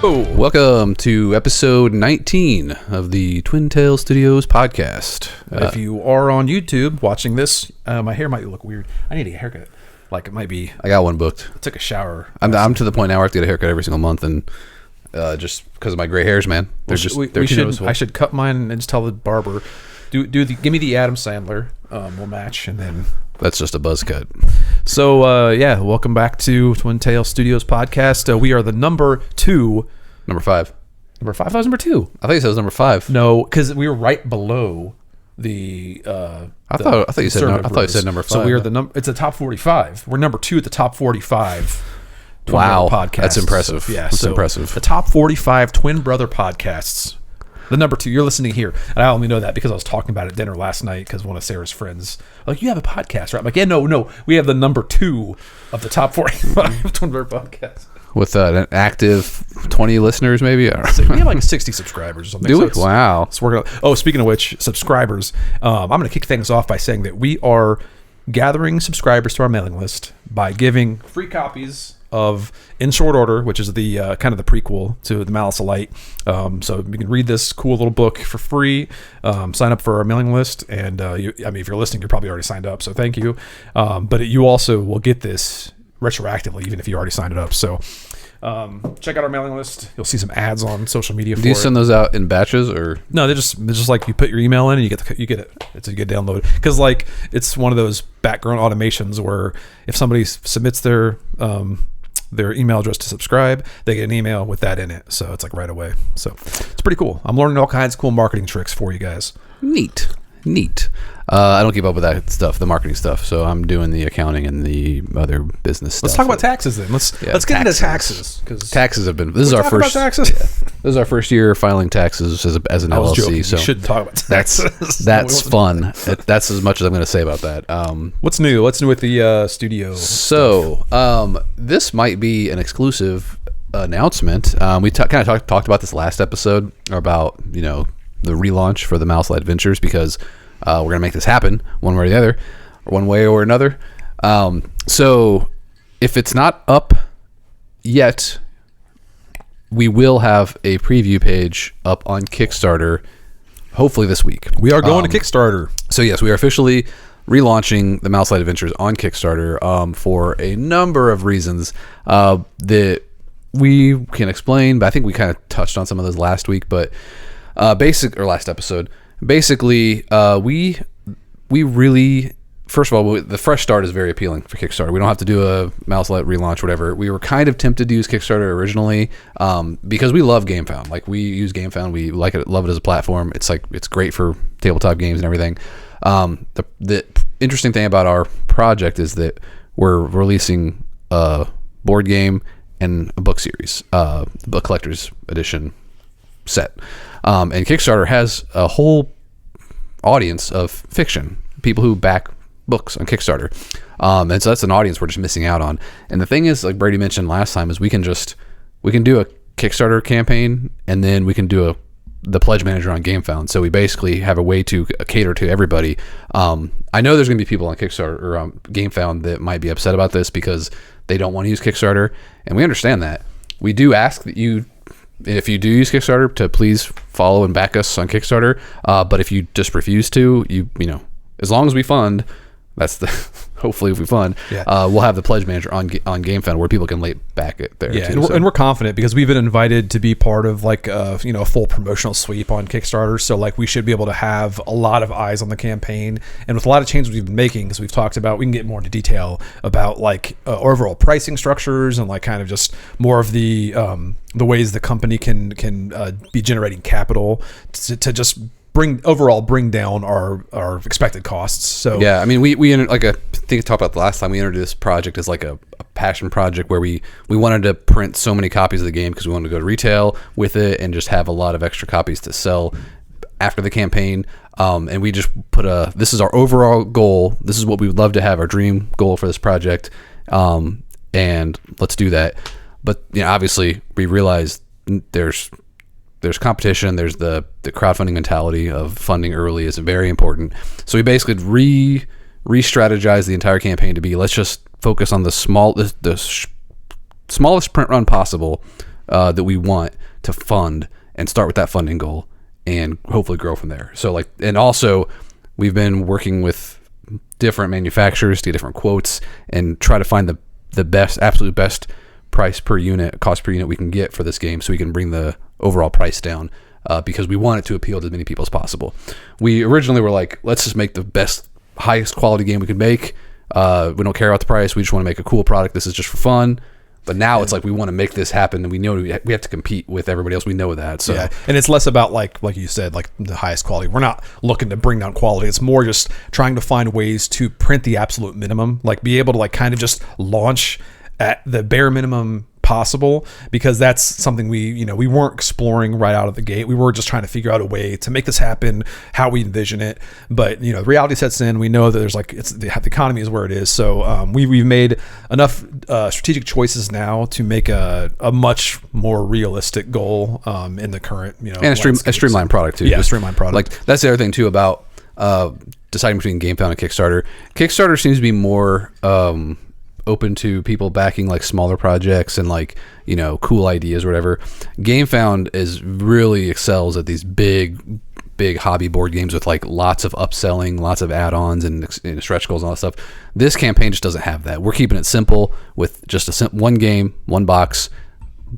Oh, welcome to episode 19 of the Twin Tail Studios podcast. If you are on YouTube watching this, my hair might look weird. I need to get a haircut. Like it might be. I got one booked. I took a shower. I'm to the point now where I have to get a haircut every single month, and just because of my gray hairs, man, they're too noticeable. I should cut mine and just tell the barber, give me the Adam Sandler. We'll match, and then that's just a buzz cut. So welcome back to Twin Tail Studios podcast. We are the number 5. Number 5. I was number 2. I thought you said it was number 5. No, because we were right below the. I thought you said number 5. So we are the number. It's a top 45. We're number 2 at the top 45. Wow, podcast. That's impressive. So, that's impressive. The top 45 Twin Brother podcasts. The number 2, you're listening here. And I only know that because I was talking about it at dinner last night because one of Sarah's friends, like, you have a podcast, right? I'm like, yeah, no. We have the number 2 of the top 45 Twin Brother podcasts. With an active 20 listeners, maybe? So we have like 60 subscribers or something. Do we? Wow. It's working out. Oh, speaking of which, subscribers, I'm going to kick things off by saying that we are gathering subscribers to our mailing list by giving free copies of In Short Order, which is the kind of the prequel to The Malice of Light. So you can read this cool little book for free. Sign up for our mailing list, and if you're listening, you're probably already signed up. So thank you. But you also will get this retroactively, even if you already signed it up. So check out our mailing list. You'll see some ads on social media. Do you send those out in batches, or no? They're just like you put your email in and you get it. It's a good download because like it's one of those background automations where if somebody submits their email address to subscribe, they get an email with that in it. So it's like right away. So it's pretty cool. I'm learning all kinds of cool marketing tricks for you guys. Neat. I don't keep up with that stuff, the marketing stuff. So I'm doing the accounting and the other business stuff. Let's talk about taxes then. Let's get into taxes because taxes have been. This is our first. This is our first year filing taxes as an LLC. Joking. So we shouldn't talk about taxes. That's fun. That's as much as I'm going to say about that. What's new? What's new with the studio? So this might be an exclusive announcement. We kind of talked about this last episode about the relaunch for the Malice Light Adventures because we're going to make this happen one way or the other, or one way or another. So if it's not up yet, we will have a preview page up on Kickstarter, hopefully this week. We are going to Kickstarter. So yes, we are officially relaunching the Malice Light Adventures on Kickstarter for a number of reasons that we can explain, but I think we kind of touched on some of those last week, but last episode. Basically, we really, first of all, the fresh start is very appealing for Kickstarter. We don't have to do a Malice Light relaunch, whatever. We were kind of tempted to use Kickstarter originally because we love GameFound. Like, we use GameFound. We like it, love it as a platform. It's great for tabletop games and everything. The interesting thing about our project is that we're releasing a board game and a book series, book collector's edition set. And Kickstarter has a whole audience of fiction, people who back books on Kickstarter. And so that's an audience we're just missing out on. And the thing is, like Brady mentioned last time, is we can do a Kickstarter campaign and then we can do the pledge manager on GameFound. So we basically have a way to cater to everybody. I know there's going to be people on Kickstarter or on GameFound that might be upset about this because they don't want to use Kickstarter. And we understand that. We do ask that you, if you do use Kickstarter, to please follow and back us on Kickstarter. But if you just refuse to, as long as we fund, that's the hopefully if we fund, we'll have the pledge manager on GameFound where people can lay back it there. Yeah, too, and we're confident because we've been invited to be part of like a full promotional sweep on Kickstarter. So like we should be able to have a lot of eyes on the campaign, and with a lot of changes we've been making, because we've talked about, we can get more into detail about like overall pricing structures and like kind of just more of the ways the company can be generating capital to just bring down our expected costs. So yeah, I mean, we like I think I talked about the last time, we entered this project as like a passion project where we wanted to print so many copies of the game because we wanted to go to retail with it and just have a lot of extra copies to sell after the campaign. And we just put this is our overall goal. This is what we would love to have, our dream goal for this project. And let's do that. But obviously we realize there's competition. There's the crowdfunding mentality of funding early is very important. So we basically re-strategize the entire campaign to be, let's just focus on the smallest print run possible that we want to fund, and start with that funding goal and hopefully grow from there. So like, and also we've been working with different manufacturers to get different quotes and try to find the best, absolute best price per unit, cost per unit we can get for this game, so we can bring the overall price down, because we want it to appeal to as many people as possible. We originally were like, let's just make the best, highest quality game we could make. We don't care about the price. We just want to make a cool product. This is just for fun. But now it's like we want to make this happen, and we know we have to compete with everybody else. We know that. So and it's less about like you said, like the highest quality. We're not looking to bring down quality. It's more just trying to find ways to print the absolute minimum, like be able to like kind of just launch at the bare minimum possible, because that's something we weren't exploring right out of the gate. We were just trying to figure out a way to make this happen, how we envision it. But reality sets in. We know that there's like the economy is where it is. So we've made enough strategic choices now to make a much more realistic goal in the current and a streamlined product too. Yeah, a streamlined product. Like that's the other thing too about deciding between GameFound and Kickstarter. Kickstarter seems to be more open to people backing like smaller projects and like cool ideas or whatever. GameFound really excels at these big hobby board games with like lots of upselling, lots of add-ons and stretch goals and all that stuff. This campaign just doesn't have that. We're keeping it simple with just one game, one box,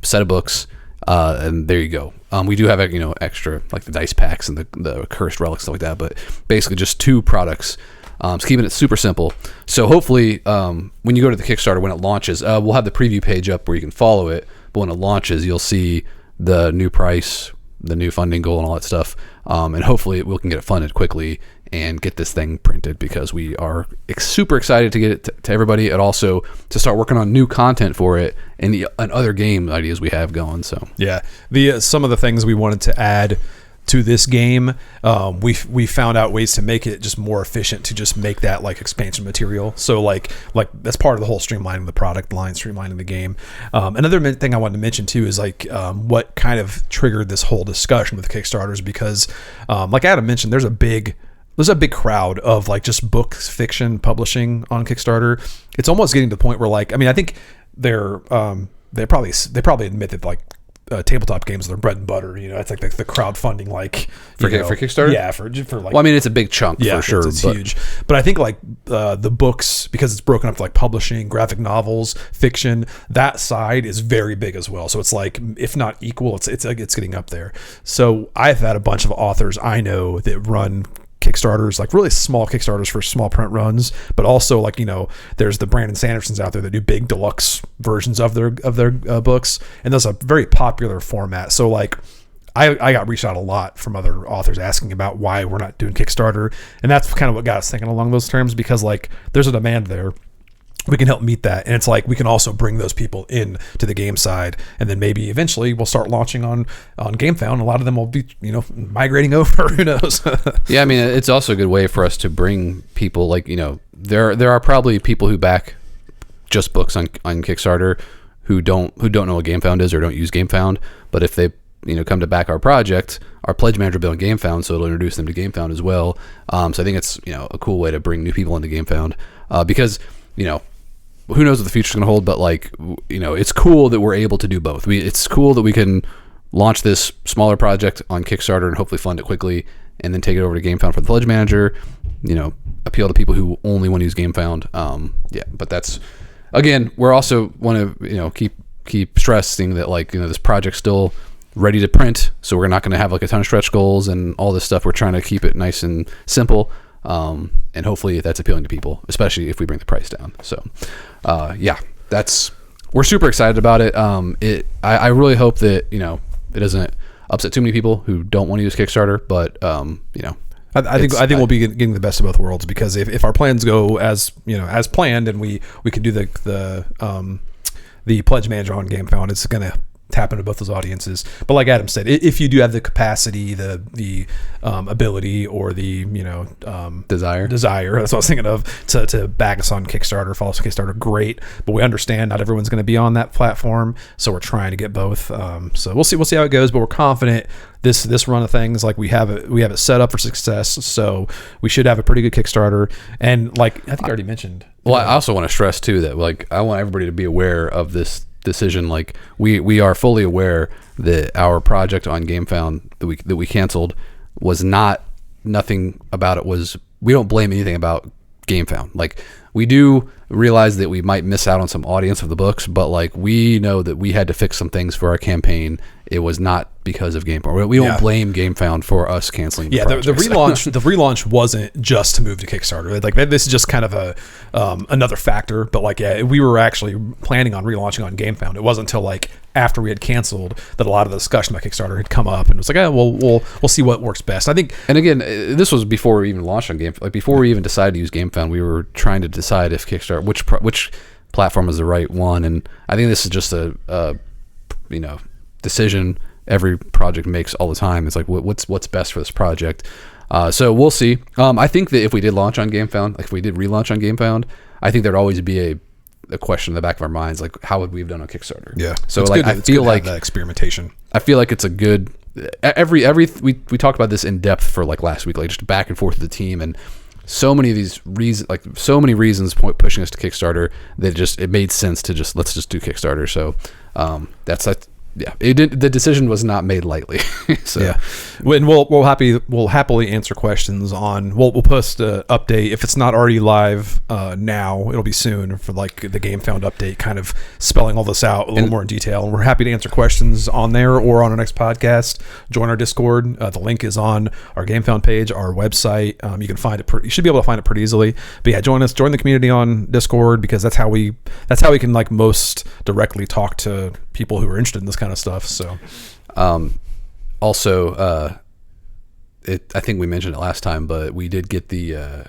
set of books, and there you go. We do have extra like the dice packs and the cursed relics, stuff like that, but basically just 2 products. So keeping it super simple. So hopefully when you go to the Kickstarter, when it launches, we'll have the preview page up where you can follow it. But when it launches, you'll see the new price, the new funding goal, and all that stuff. And hopefully we can get it funded quickly and get this thing printed, because we are super excited to get it to everybody, and also to start working on new content for it and other game ideas we have going. So yeah, some of the things we wanted to add to this game, we found out ways to make it just more efficient, to just make that like expansion material. So like that's part of the whole streamlining the product line, streamlining the game. Another thing I wanted to mention too is like what kind of triggered this whole discussion with Kickstarters, because like Adam mentioned, there's a big crowd of like just book fiction publishing on Kickstarter. It's almost getting to the point where like, I mean, I think they probably admit that like tabletop games are their bread and butter. It's like the crowdfunding, like for Kickstarter. Yeah, for like. Well, I mean, it's a big chunk for sure. It's huge. But I think like the books, because it's broken up to like publishing, graphic novels, fiction, that side is very big as well. So it's like, if not equal, it's getting up there. So I've had a bunch of authors I know that run Kickstarters, like really small Kickstarters for small print runs, but also like there's the Brandon Sandersons out there that do big deluxe versions of their books, and those are a very popular format. So like I got reached out a lot from other authors asking about why we're not doing Kickstarter, and that's kind of what got us thinking along those terms, because like there's a demand there. We can help meet that, and it's like we can also bring those people in to the game side, and then maybe eventually we'll start launching on GameFound. A lot of them will be migrating over. Who knows? Yeah, I mean, it's also a good way for us to bring people like there are probably people who back just books on Kickstarter who don't know what GameFound is or don't use GameFound, but if they come to back our project, our pledge manager will be on GameFound, so it'll introduce them to GameFound as well. So I think it's a cool way to bring new people into GameFound, because who knows what the future's going to hold, but like, it's cool that we're able to do both. It's cool that we can launch this smaller project on Kickstarter and hopefully fund it quickly, and then take it over to GameFound for the pledge manager, appeal to people who only want to use GameFound. But that's, again, we're also want to, keep stressing that like, this project's still ready to print. So we're not going to have like a ton of stretch goals and all this stuff. We're trying to keep it nice and simple. And hopefully that's appealing to people, especially if we bring the price down. So, we're super excited about it. I really hope that, it doesn't upset too many people who don't want to use Kickstarter, but, I think we'll be getting the best of both worlds, because if our plans go as planned, and we can do the pledge manager on GameFound, it's going to tap into both those audiences. But like Adam said, if you do have the capacity, the ability, or the desire, that's what I was thinking of, to back us on Kickstarter, follow us on Kickstarter, great. But we understand not everyone's going to be on that platform, so we're trying to get both. So we'll see how it goes, but we're confident this run of things, like we have it set up for success. So we should have a pretty good Kickstarter. And like I think I already mentioned. Well, I also want to stress too that like I want everybody to be aware of this decision, like we are fully aware that our project on GameFound that we canceled was nothing about it was, we don't blame anything about GameFound. Like, we do realize that we might miss out on some audience of the books, but like, we know that we had to fix some things for our campaign. It was not because of GameFound. We don't blame GameFound for us canceling. The relaunch wasn't just to move to Kickstarter. Like, this is just kind of a another factor. But like, we were actually planning on relaunching on GameFound. It wasn't until like after we had canceled that a lot of the discussion about Kickstarter had come up, and it was like, we'll see what works best. I think. And again, this was before we even launched on GameFound. Like, before we even decided to use GameFound, we were trying to decide if Kickstarter, which platform is the right one. And I think this is just a decision every project makes all the time. It's like, what's best for this project. So we'll see. I think that if we did launch on GameFound, like if we did relaunch on GameFound, I think there'd always be a question in the back of our minds, like, how would we have done on Kickstarter? Yeah. So like, I feel like that experimentation. I feel like it's a good, we talked about this in depth for like last week, like just back and forth with the team, and so many of these reasons, like so many reasons pushing us to Kickstarter, that it made sense to let's just do Kickstarter. So the decision was not made lightly. So yeah, and we'll happily answer questions on. We'll post an update if it's not already live now. It'll be soon for like the GameFound update, kind of spelling all this out a little more in detail. And we're happy to answer questions on there or on our next podcast. Join our Discord. The link is on our GameFound page, our website. You can find it. You should be able to find it pretty easily. But yeah, join the community on Discord, because that's how we can like most directly talk to people who are interested in this kind of stuff. So also I think we mentioned it last time, but we did get the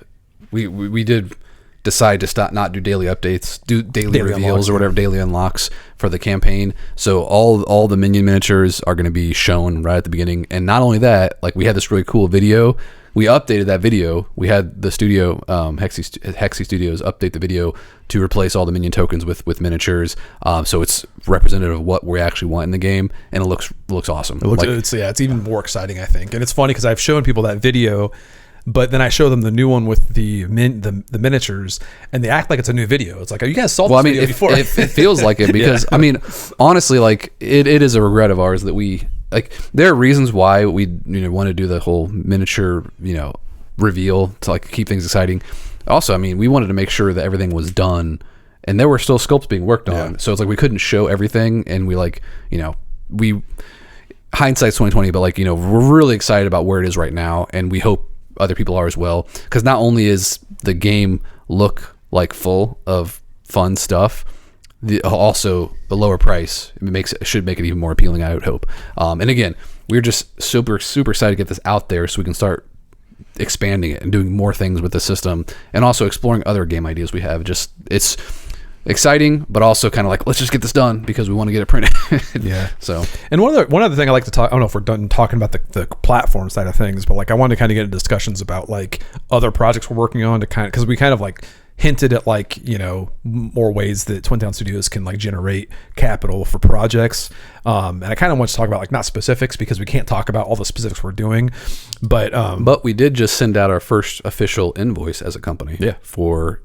we did decide to not do daily updates, do daily reveals unlocks, or whatever, daily unlocks for the campaign. So all the minion miniatures are going to be shown right at the beginning. And not only that, like, we had this really cool video. We updated that video. We had the studio, Hexy Studios, update the video to replace all the minion tokens with miniatures. So it's representative of what we actually want in the game, and it looks awesome. It's even more exciting, I think. And it's funny because I've shown people that video, but then I show them the new one with the miniatures, and they act like it's a new video. It's like, oh, you guys saw this video before. It feels like it, because I mean, honestly, like it is a regret of ours that we. Like, there are reasons why we want to do the whole miniature reveal to like keep things exciting. Also, I mean, we wanted to make sure that everything was done, and there were still sculpts being worked on. So it's like we couldn't show everything, and we hindsight's 2020, but like, we're really excited about where it is right now, and we hope other people are as well, because not only is the game look like full of fun stuff, also the lower price should make it even more appealing, I would hope. And again, we're just super excited to get this out there so we can start expanding it and doing more things with the system, and also exploring other game ideas we have. It's exciting, but also kind of like, let's just get this done because we want to get it printed. Yeah. So, and one other thing I like to talk, I don't know if we're done talking about the platform side of things, but like, I wanted to kind of get into discussions about like other projects we're working on, to kind of, because we kind of like hinted at like, more ways that Twin Town Studios can like generate capital for projects. And I kind of want to talk about like, not specifics, because we can't talk about all the specifics we're doing, but we did just send out our first official invoice as a company for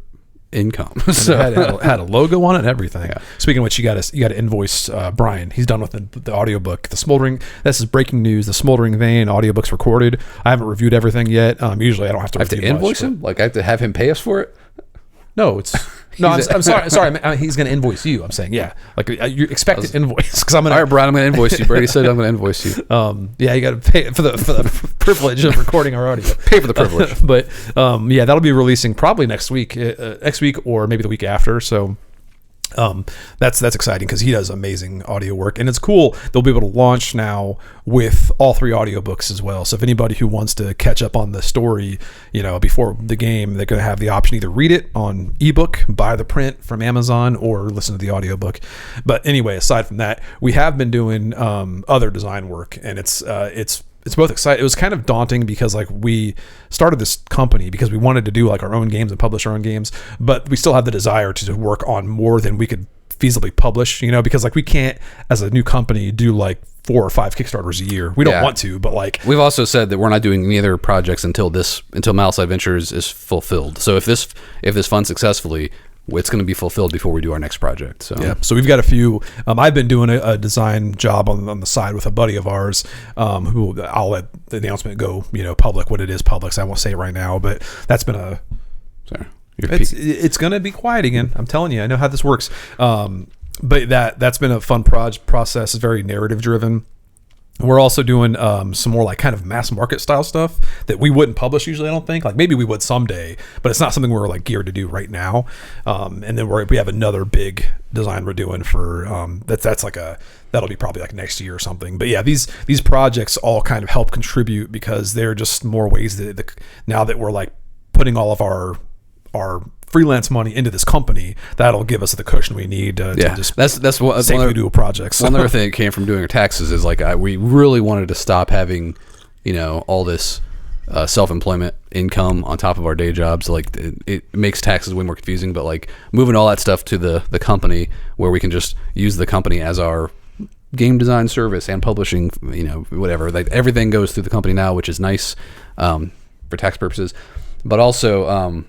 income. So it had a logo on it and everything. Yeah. Speaking of which, you got to invoice Brian. He's done with the audiobook. This is breaking news. The Smoldering Vein audiobook's recorded. I haven't reviewed everything yet. Usually I don't have to. I have to invoice him. Like, I have to have him pay us for it. No, I'm sorry. He's going to invoice you. I'm saying, yeah. Like, you expect an invoice, because I'm going to. All right, Brian, I'm going to invoice you. Brady said I'm going to invoice you. Yeah, you got to pay for the privilege of recording our audio. Pay for the privilege. But yeah, that'll be releasing probably next week or maybe the week after. So. That's exciting, because he does amazing audio work, and it's cool. They'll be able to launch now with all 3 audiobooks as well. So if anybody who wants to catch up on the story, before the game, they're going to have the option to either read it on ebook, buy the print from Amazon, or listen to the audiobook. But anyway, aside from that, we have been doing other design work, and it's both exciting. It was kind of daunting, because like, we started this company because we wanted to do like our own games and publish our own games, but we still have the desire to work on more than we could feasibly publish, because like, we can't, as a new company, do like 4 or 5 Kickstarters a year. We don't want to, but like, we've also said that we're not doing any other projects until Mouse Adventures is fulfilled. So if this funds successfully, it's going to be fulfilled before we do our next project. So yeah, so we've got a few. I've been doing a design job on the side with a buddy of ours, who I'll let the announcement go, public when it is public. So I won't say it right now, but that's been a. Sorry, it's going to be quiet again. I'm telling you, I know how this works. But that's been a fun process. It's very narrative driven. We're also doing some more like kind of mass market style stuff that we wouldn't publish usually, I don't think. Like maybe we would someday, but it's not something we're like geared to do right now. And then we have another big design we're doing for that's like that'll be probably like next year or something. But yeah, these projects all kind of help contribute because they're just more ways that now that we're like putting all of our freelance money into this company, that'll give us the cushion we need to just that's what safely do projects. One other thing that came from doing our taxes is like we really wanted to stop having all this self-employment income on top of our day jobs. Like it makes taxes way more confusing, but like moving all that stuff to the company where we can just use the company as our game design service and publishing, whatever, like everything goes through the company now, which is nice for tax purposes. But also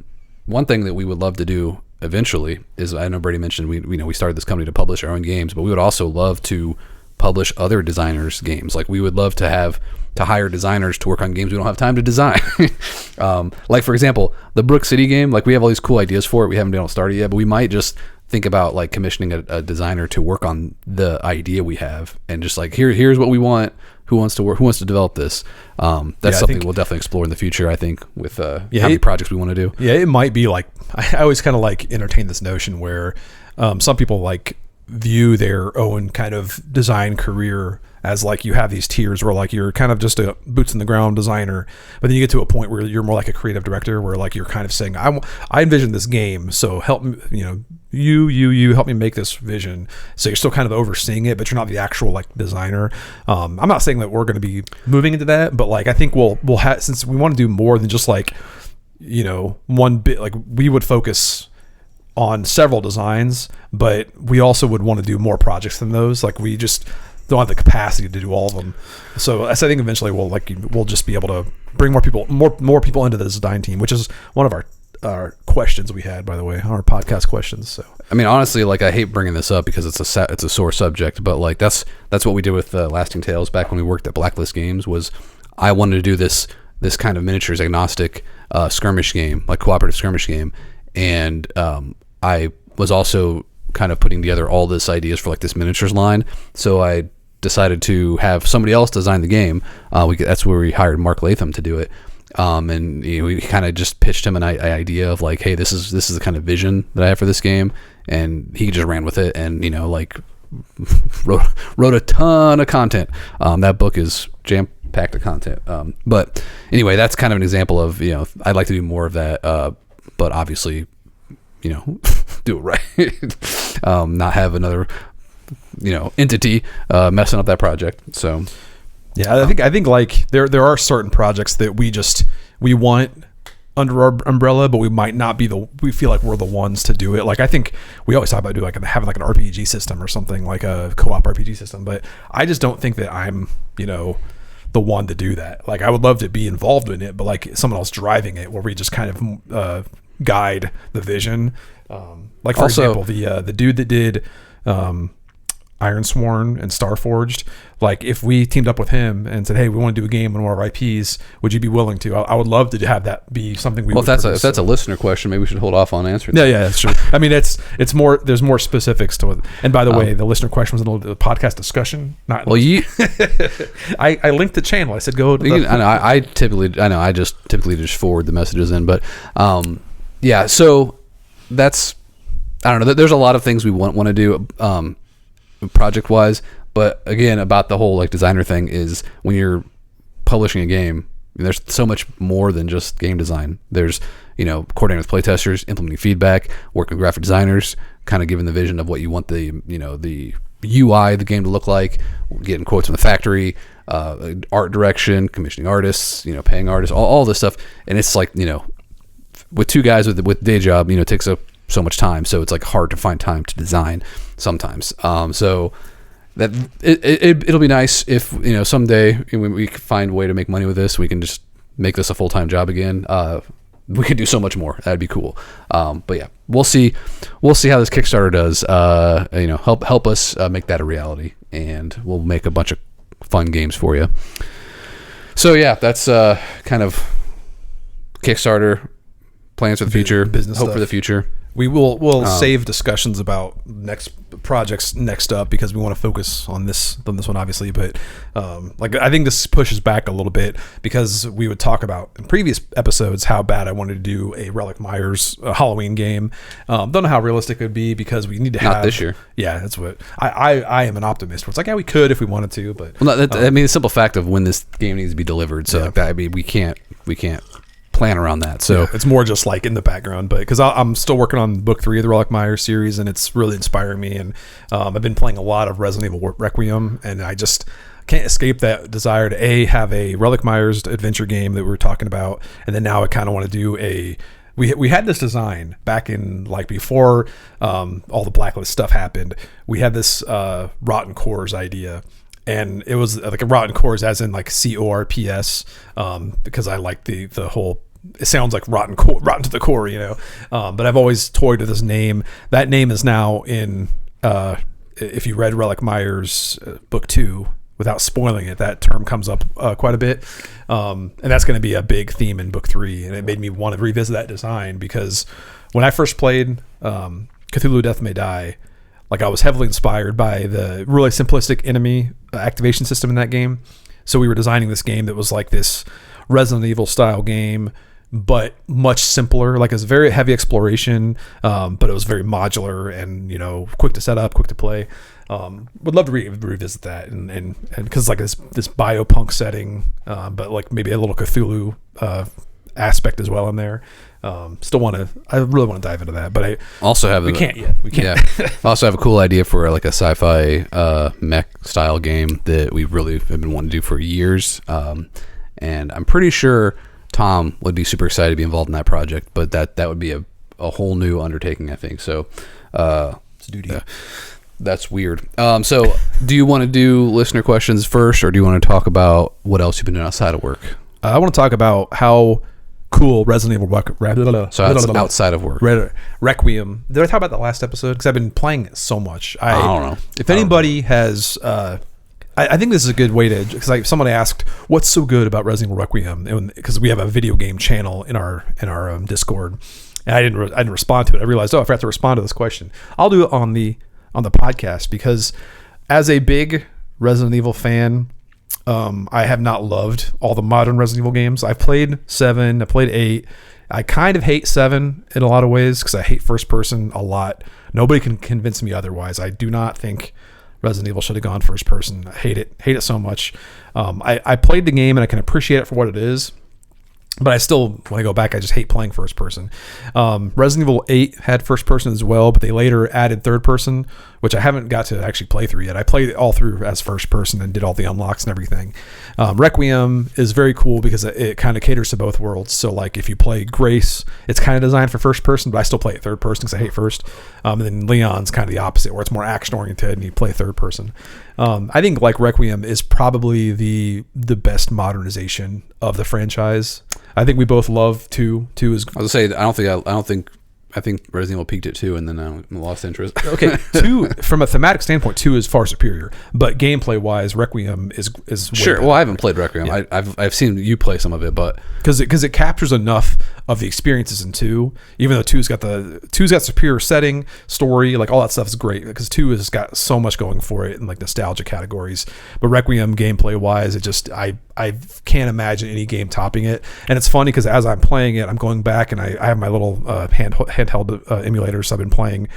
one thing that we would love to do eventually is, I know Brady mentioned we started this company to publish our own games, but we would also love to publish other designers' games. Like we would love to hire designers to work on games we don't have time to design. Like for example, the Brook City game, like we have all these cool ideas for it. We haven't been able to start it yet, but we might just think about like commissioning a designer to work on the idea we have and just like here's what we want. Who wants to develop this? That's something we'll definitely explore in the future, I think, with how many projects we want to do. Yeah, it might be like, I always kind of like entertain this notion where some people like view their own kind of design career as like you have these tiers where like you're kind of just a boots in the ground designer, but then you get to a point where you're more like a creative director where like you're kind of saying, I envision this game, so help me, you help me make this vision. So you're still kind of overseeing it, but you're not the actual like designer. I'm not saying that we're going to be moving into that, but like I think we'll have, since we want to do more than just like one bit, like we would focus on several designs, but we also would want to do more projects than those. Like we just don't have the capacity to do all of them. So I think eventually we'll just be able to bring more people into the design team, which is one of our questions we had, by the way, our podcast questions. So I mean, honestly, like I hate bringing this up because it's a sore subject, but like that's what we did with Lasting Tales back when we worked at Blacklist Games. Was I wanted to do this kind of miniatures agnostic skirmish game, like cooperative skirmish game, and I was also kind of putting together all this ideas for like this miniatures line. So I decided to have somebody else design the game. That's where we hired Mark Latham to do it. And we kind of just pitched him an idea of like, hey, this is the kind of vision that I have for this game, and he just ran with it, and like wrote a ton of content. That book is jam packed of content. But anyway, that's kind of an example of I'd like to do more of that, but obviously do it right. Not have another entity messing up that project. So yeah, I think like there are certain projects that we want under our umbrella, but we might not be we feel like we're the ones to do it. Like I think we always talk about having like an RPG system or something, like a co-op RPG system, but I just don't think that I'm the one to do that. Like I would love to be involved in it, but like someone else driving it where we just kind of guide the vision. Like for example, the dude that did Ironsworn and Starforged, like if we teamed up with him and said, hey, we want to do a game on one of our IPs, would you be willing to? I would love to have that be something we would produce. If that's a listener question, maybe we should hold off on answering that. Yeah, that's true. I mean, it's more, there's more specifics to it. And by the way, the listener question was in the podcast discussion. I linked the channel. I said, go to I just typically forward the messages in, but yeah, so that's, I don't know, there's a lot of things we want to do project wise, but again, about the whole like designer thing is when you're publishing a game, there's so much more than just game design. There's coordinating with playtesters, implementing feedback, working with graphic designers, kind of giving the vision of what you want the the UI of the game to look like, getting quotes from the factory, art direction, commissioning artists, paying artists, all this stuff. And it's like with two guys with day job, it takes up so much time, so it's like hard to find time to design sometimes. So that it'll be nice if someday when we find a way to make money with this, we can just make this a full-time job again. we could do so much more. That'd be cool. But yeah, we'll see how this Kickstarter does. Help us make that a reality, and we'll make a bunch of fun games for you. So yeah, that's kind of Kickstarter plans for the future, business hope stuff for the future. We'll save discussions about next projects next up, because we want to focus on this one, obviously. But I think this pushes back a little bit, because we would talk about in previous episodes how bad I wanted to do a Relic Myers Halloween game. Don't know how realistic it would be, because we need to have Not this year. Yeah, that's what I am an optimist. Where it's like, yeah, we could if we wanted to, but the simple fact of when this game needs to be delivered. So like that, I mean, we can't plan around that. So it's more just like in the background, but because I'm still working on book 3 of the Relic Myers series, and it's really inspiring me. And I've been playing a lot of Resident Evil Requiem, and I just can't escape that desire to have a Relic Myers adventure game that we were talking about, and then now I kind of want to do we had this design back in before all the Blacklist stuff happened. We had this Rotten Cores idea. And it was like a Rotten Cores, as in like CORPS, because I like the whole. It sounds like rotten to the core, But I've always toyed with this name. That name is now in. If you read Relic Myers book 2, without spoiling it, that term comes up quite a bit, and that's going to be a big theme in book 3. And it made me want to revisit that design, because when I first played Cthulhu: Death May Die, I was heavily inspired by the really simplistic enemy activation system in that game. So we were designing this game that was like this Resident Evil style game, but much simpler. It was very heavy exploration, but it was very modular and, quick to set up, quick to play. Would love to revisit that. And because this biopunk setting, but maybe a little Cthulhu aspect as well in there. I really want to dive into that, but I can't yet. Yeah. I also have a cool idea for a sci-fi mech style game that we really have been wanting to do for years. And I'm pretty sure Tom would be super excited to be involved in that project, but that would be a whole new undertaking, I think. So, that's weird. So do you want to do listener questions first, or do you want to talk about what else you've been doing outside of work? I want to talk about how cool Resident Evil So that's outside of work. Requiem. Did I talk about that last episode? Because I've been playing it so much. I don't know. If anybody has, I think this is a good way to, because someone asked, "What's so good about Resident Evil Requiem?" Because we have a video game channel in our Discord, and I didn't respond to it. I realized, I forgot to respond to this question. I'll do it on the podcast, because as a big Resident Evil fan, I have not loved all the modern Resident Evil games. I've played 7, I played 8. I kind of hate 7 in a lot of ways, because I hate first person a lot. Nobody can convince me otherwise. I do not think Resident Evil should have gone first person. I hate it so much. I played the game and I can appreciate it for what it is, but I still, when I go back, I just hate playing first person. Resident Evil 8 had first person as well, but they later added third person, which I haven't got to actually play through yet. I played it all through as first person and did all the unlocks and everything. Requiem is very cool because it kind of caters to both worlds. So if you play Grace, it's kind of designed for first person, but I still play it third person because I hate first. And then Leon's kind of the opposite, where it's more action oriented and you play third person. I think Requiem is probably the best modernization of the franchise. I think we both love 2. 2 is. I was gonna say I think Resident Evil peaked at 2, and then I lost interest. Okay, 2 from a thematic standpoint, 2 is far superior, but gameplay wise, Requiem is sure. Way well, I haven't played Requiem. Yeah. I've seen you play some of it, but because it captures enough of the experiences in 2, even though 2's got superior setting, story, all that stuff is great, because 2 has got so much going for it in nostalgia categories. But Requiem gameplay wise, it just I can't imagine any game topping it. And it's funny because as I'm playing it, I'm going back and I have my little handheld emulators. So I've been playing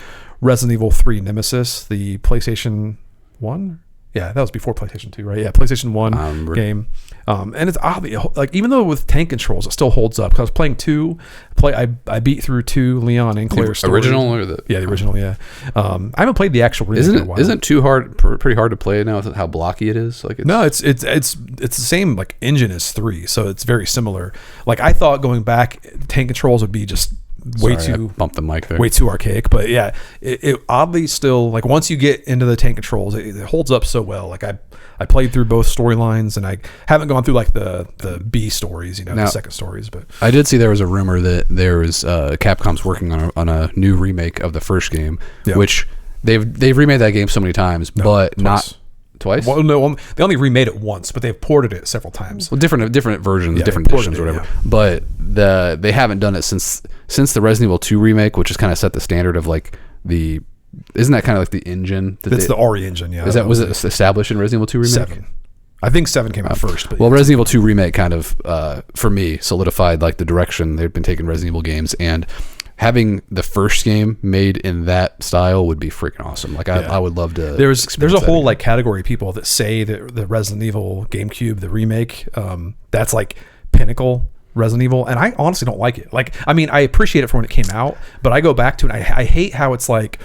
Resident Evil 3 Nemesis, the PlayStation 1. Yeah, that was before PlayStation 2, right? Yeah, PlayStation 1 game. And it's obvious, even though with tank controls, it still holds up. Because I was playing 2, I beat through 2, Leon and Claire's story. Original or the original, yeah. I haven't played the actual remake in a while. Isn't 2 pretty hard to play now with how blocky it is? No, it's the same engine as 3, so it's very similar. I thought going back, tank controls would be just way Sorry, I too bumped the mic there. way too archaic. But yeah, it oddly still, like, once you get into the tank controls, it holds up so well. Like I played through both storylines, and I haven't gone through like the B stories, you know, Now, the second stories. But I did see there was a rumor that there was Capcom's working on a new remake of the first game, Yeah. which they've remade that game so many times, but twice. not twice. Well, no, they only remade it once, but they've ported it several times. Well, different versions, Yeah, different they ported editions, or it, whatever. yeah. But they haven't done it since the Resident Evil 2 remake, which has kind of set the standard of like the. Isn't that kind of like the engine? That's the RE engine, yeah. Was it established in Resident Evil 2 remake? 7. I think 7 came out first. But Well, Resident Evil 2 remake kind of for me solidified like the direction they've been taking Resident Evil games, and having the first game made in that style would be freaking awesome. Like I would love to. There's a whole again. like category of people that say that the Resident Evil GameCube, the remake, that's like pinnacle Resident Evil, and I honestly don't like it. Like, I mean, I appreciate it for when it came out, but I go back to it. I hate how it's like.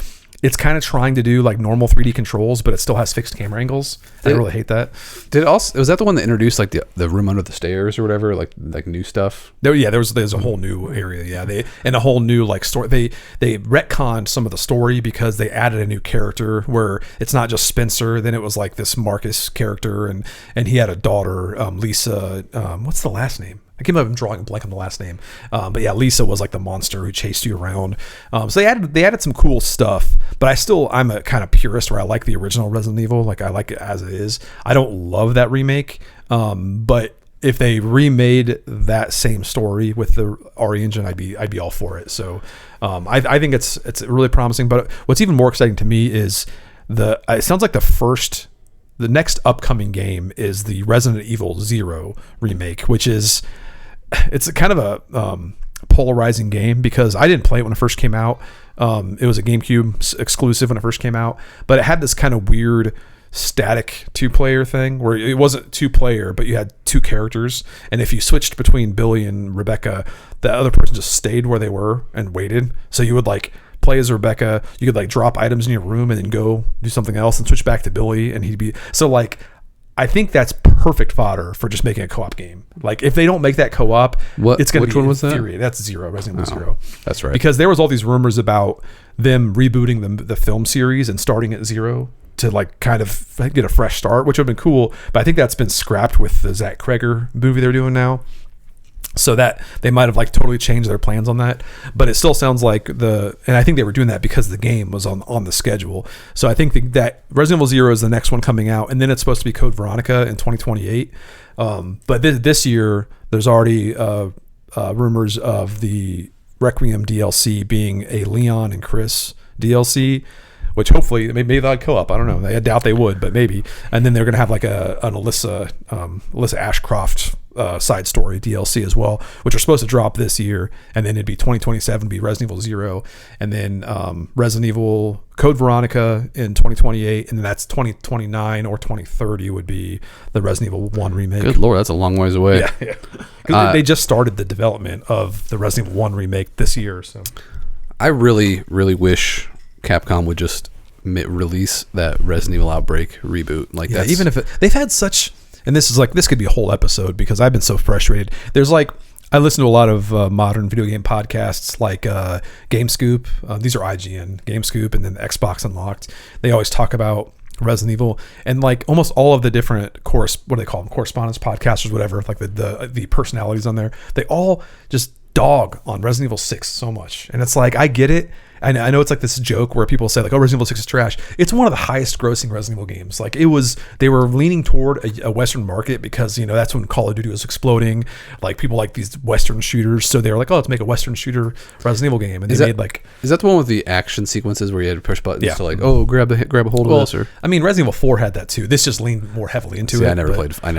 It's kind of trying to do like normal 3D controls, but it still has fixed camera angles. I really hate that. Did it also was that the one that introduced like the room under the stairs or whatever, like new stuff? There's a whole new area. Yeah, and a whole new like story. They retconned some of the story because they added a new character where it's not just Spencer. Then it was like this Marcus character, and he had a daughter, Lisa. What's the last name? I came up drawing a blank on the last name, but yeah, Lisa was like the monster who chased you around. So they added some cool stuff, but I'm a kind of purist where I like the original Resident Evil, like I like it as it is. I don't love that remake, but if they remade that same story with the RE engine, I'd be all for it. So I think it's really promising. But what's even more exciting to me is it sounds like the next upcoming game is the Resident Evil 0 remake, which is. It's a kind of a polarizing game because I didn't play it when it first came out. It was a GameCube exclusive when it first came out, but it had this kind of weird static 2-player thing where it wasn't 2-player, but you had 2 characters, and if you switched between Billy and Rebecca, the other person just stayed where they were and waited. So you would like play as Rebecca, you could like drop items in your room and then go do something else and switch back to Billy, and he'd be so like. I think that's perfect fodder for just making a co-op game. Like if they don't make that co-op, it's going to be. Which one was that? Infuriating. That's 0, Resident Evil 0. That's right. Because there was all these rumors about them rebooting the film series and starting at 0 to like kind of get a fresh start, which would have been cool. But I think that's been scrapped with the Zach Kreger movie they're doing now. So that they might have like totally changed their plans on that, but it still sounds like and I think they were doing that because the game was on the schedule. So I think that Resident Evil 0 is the next one coming out, and then it's supposed to be Code Veronica in 2028. But this year there's already rumors of the Requiem DLC being a Leon and Chris DLC, which hopefully maybe they'd co-op. I don't know. I doubt they would, but maybe. And then they're going to have like an Alyssa Ashcroft side story DLC as well, which are supposed to drop this year. And then it'd be 2027 be Resident Evil 0, and then Resident Evil Code Veronica in 2028, and then that's 2029 or 2030 would be the Resident Evil 1 remake. Good Lord, that's a long ways away. Yeah. Because they just started the development of the Resident Evil 1 remake this year. So I really, really wish Capcom would just release that Resident Evil Outbreak reboot. Like that. Even if they've had such, and this could be a whole episode because I've been so frustrated. There's like, I listen to a lot of modern video game podcasts like GameScoop. These are IGN, GameScoop, and then Xbox Unlocked. They always talk about Resident Evil, and like almost all of the different what do they call them, correspondence podcasters, whatever, like the personalities on there, they all just dog on Resident Evil 6 so much. And it's like, I get it. I know it's like this joke where people say like, oh, Resident Evil 6 is trash. It's one of the highest grossing Resident Evil games. Like they were leaning toward a Western market because, you know, that's when Call of Duty was exploding. Like people like these Western shooters. So they were like, oh, let's make a Western shooter Resident Evil game. And is that the one with the action sequences where you had to push buttons to like, oh, grab a hold of this? Or I mean, Resident Evil 4 had that too. This just leaned more heavily into it. I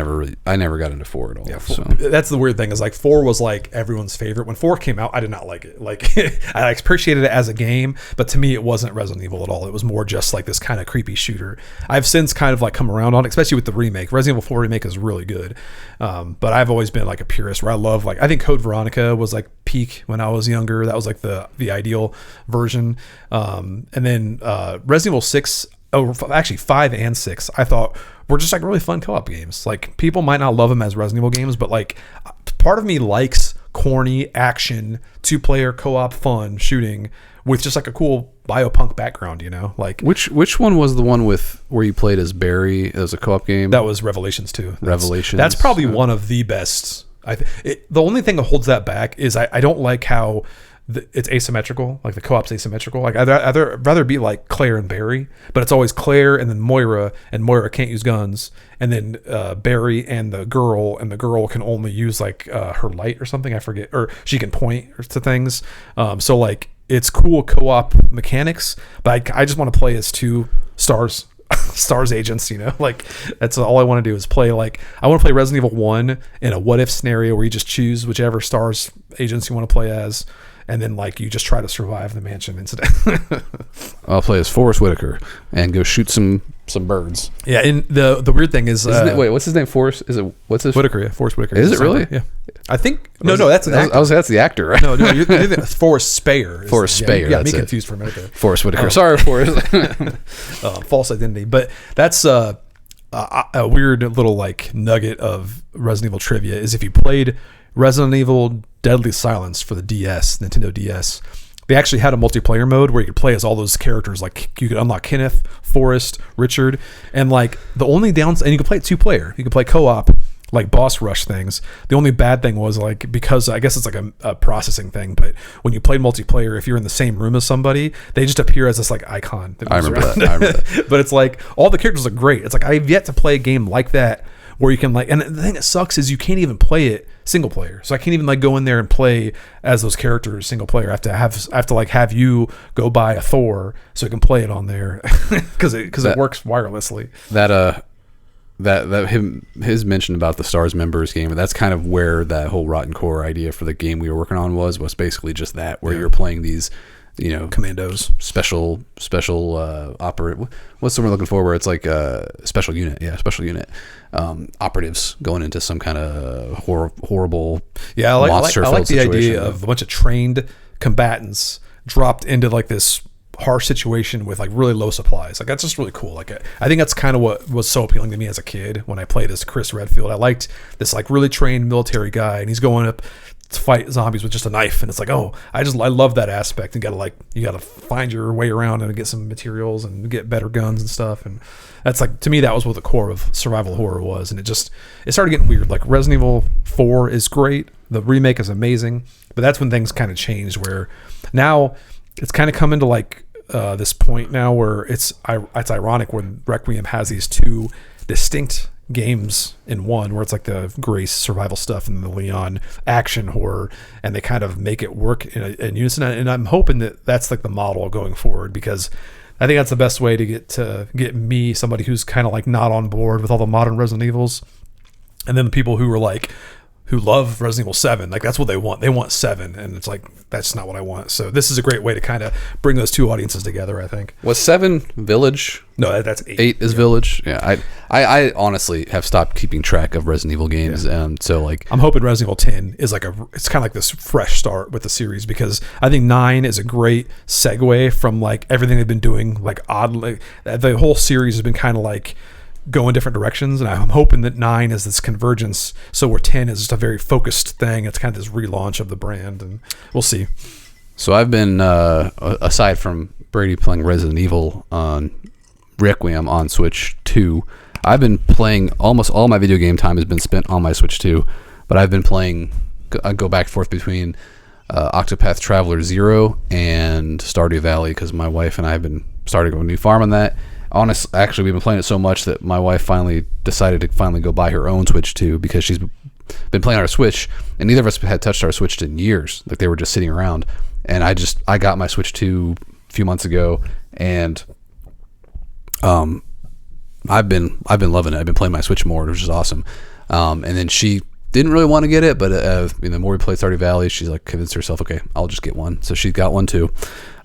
never got into 4 at all. Yeah, that's the weird thing is like 4 was like everyone's favorite. When 4 came out, I did not like it. Like I appreciated it as a game, but to me it wasn't Resident Evil at all. It was more just like this kind of creepy shooter. I've since kind of like come around on it, especially with the remake. Resident Evil 4 remake is really good, but I've always been like a purist where I love, like, I think Code Veronica was like peak when I was younger. That was like the ideal version, and then Resident Evil 6, actually 5 and 6, I thought were just like really fun co-op games. Like people might not love them as Resident Evil games, but like part of me likes corny action 2-player co-op fun shooting with just like a cool biopunk background, you know, like Which one was the one with where you played as Barry? It was a co-op game. that was Revelations 2. Revelations. That's probably one of the best. The only thing that holds that back is I don't like how it's asymmetrical. Like the co-op's asymmetrical. Like I'd rather be like Claire and Barry, but it's always Claire and then Moira, and Moira can't use guns, and then Barry and the girl can only use like her light or something. I forget, or she can point to things. So like it's cool co-op mechanics, but I just want to play as 2 stars agents, you know, like that's all I want to do is play. Like I want to play Resident Evil 1 in a what if scenario where you just choose whichever stars agents you want to play as, and then like you just try to survive the mansion incident. I'll play as Forrest Whitaker and go shoot some birds. Yeah, and the weird thing is, wait, what's his name? Forrest? Is it what's his Whitaker? Yeah, Forrest Whitaker. Is it really? Yeah, I think no, that's an actor. That's the actor, right? No, you're Forrest Speyer. Forrest Speyer. Yeah, me confused for a minute there. Forrest Whitaker. Sorry, Forrest. False identity, but that's a weird little like nugget of Resident Evil trivia is if you played Resident Evil Deadly Silence for the DS, Nintendo DS, they actually had a multiplayer mode where you could play as all those characters. Like you could unlock Kenneth, Forrest, Richard, and like the only downside, and you could play it 2-player. You could play co-op, like boss rush things. The only bad thing was like, because I guess it's like a processing thing, but when you play multiplayer, if you're in the same room as somebody, they just appear as this like icon. I remember that. But it's like all the characters are great. It's like I've yet to play a game like that where you can like, and the thing that sucks is you can't even play it single player. So I can't even like go in there and play as those characters single player. I have to like have you go buy a Thor so I can play it on there because it works wirelessly. His mention about the Stars members game, that's kind of where that whole Rotten Core idea for the game we were working on was basically just that, where you're playing these, you know, commandos, special operate. What's the word we're looking for? Where it's like a special unit, operatives going into some kind of horrible. Yeah, I like the situation. idea of a bunch of trained combatants dropped into like this harsh situation with like really low supplies. Like that's just really cool. Like I think that's kind of what was so appealing to me as a kid when I played as Chris Redfield. I liked this like really trained military guy, and he's going up to fight zombies with just a knife, and it's like, oh, I love that aspect. And you gotta find your way around and get some materials and get better guns and stuff. And that's like, to me, that was what the core of survival horror was. And it started getting weird. Like Resident Evil 4 is great, the remake is amazing, but that's when things kind of changed, where now it's kind of come into like this point now where it's ironic when Requiem has these 2 distinct games in one, where it's like the Grace survival stuff and the Leon action horror, and they kind of make it work in unison. And I'm hoping that that's like the model going forward, because I think that's the best way to get me, somebody who's kind of like not on board with all the modern Resident Evils, and then the people who are like, who love Resident Evil 7, like that's what they want. They want 7, and it's like, that's not what I want. So this is a great way to kind of bring those 2 audiences together, I think. Was 7 Village? No, that's 8. 8 is Village? Yeah, I honestly have stopped keeping track of Resident Evil games, and so like... I'm hoping Resident Evil 10 is like it's kind of like this fresh start with the series, because I think 9 is a great segue from like everything they've been doing, like oddly, the whole series has been kind of like go in different directions, and I'm hoping that 9 is this convergence, so where 10 is just a very focused thing. It's kind of this relaunch of the brand, and we'll see. So I've been aside from Brady playing Resident Evil on Requiem on Switch 2, I've been playing, almost all my video game time has been spent on my Switch 2, but I've been playing, I go back and forth between Octopath Traveler 0 and Stardew Valley, because my wife and I have been starting a new farm on that. Actually, we've been playing it so much that my wife finally decided to go buy her own Switch 2, because she's been playing on our Switch, and neither of us had touched our Switch in years. Like, they were just sitting around, and I got my Switch 2 a few months ago, and I've been loving it. I've been playing my Switch more, which is awesome. And then she didn't really want to get it, but the more we played Stardew Valley, she's like convinced herself, okay, I'll just get one. So she got one too.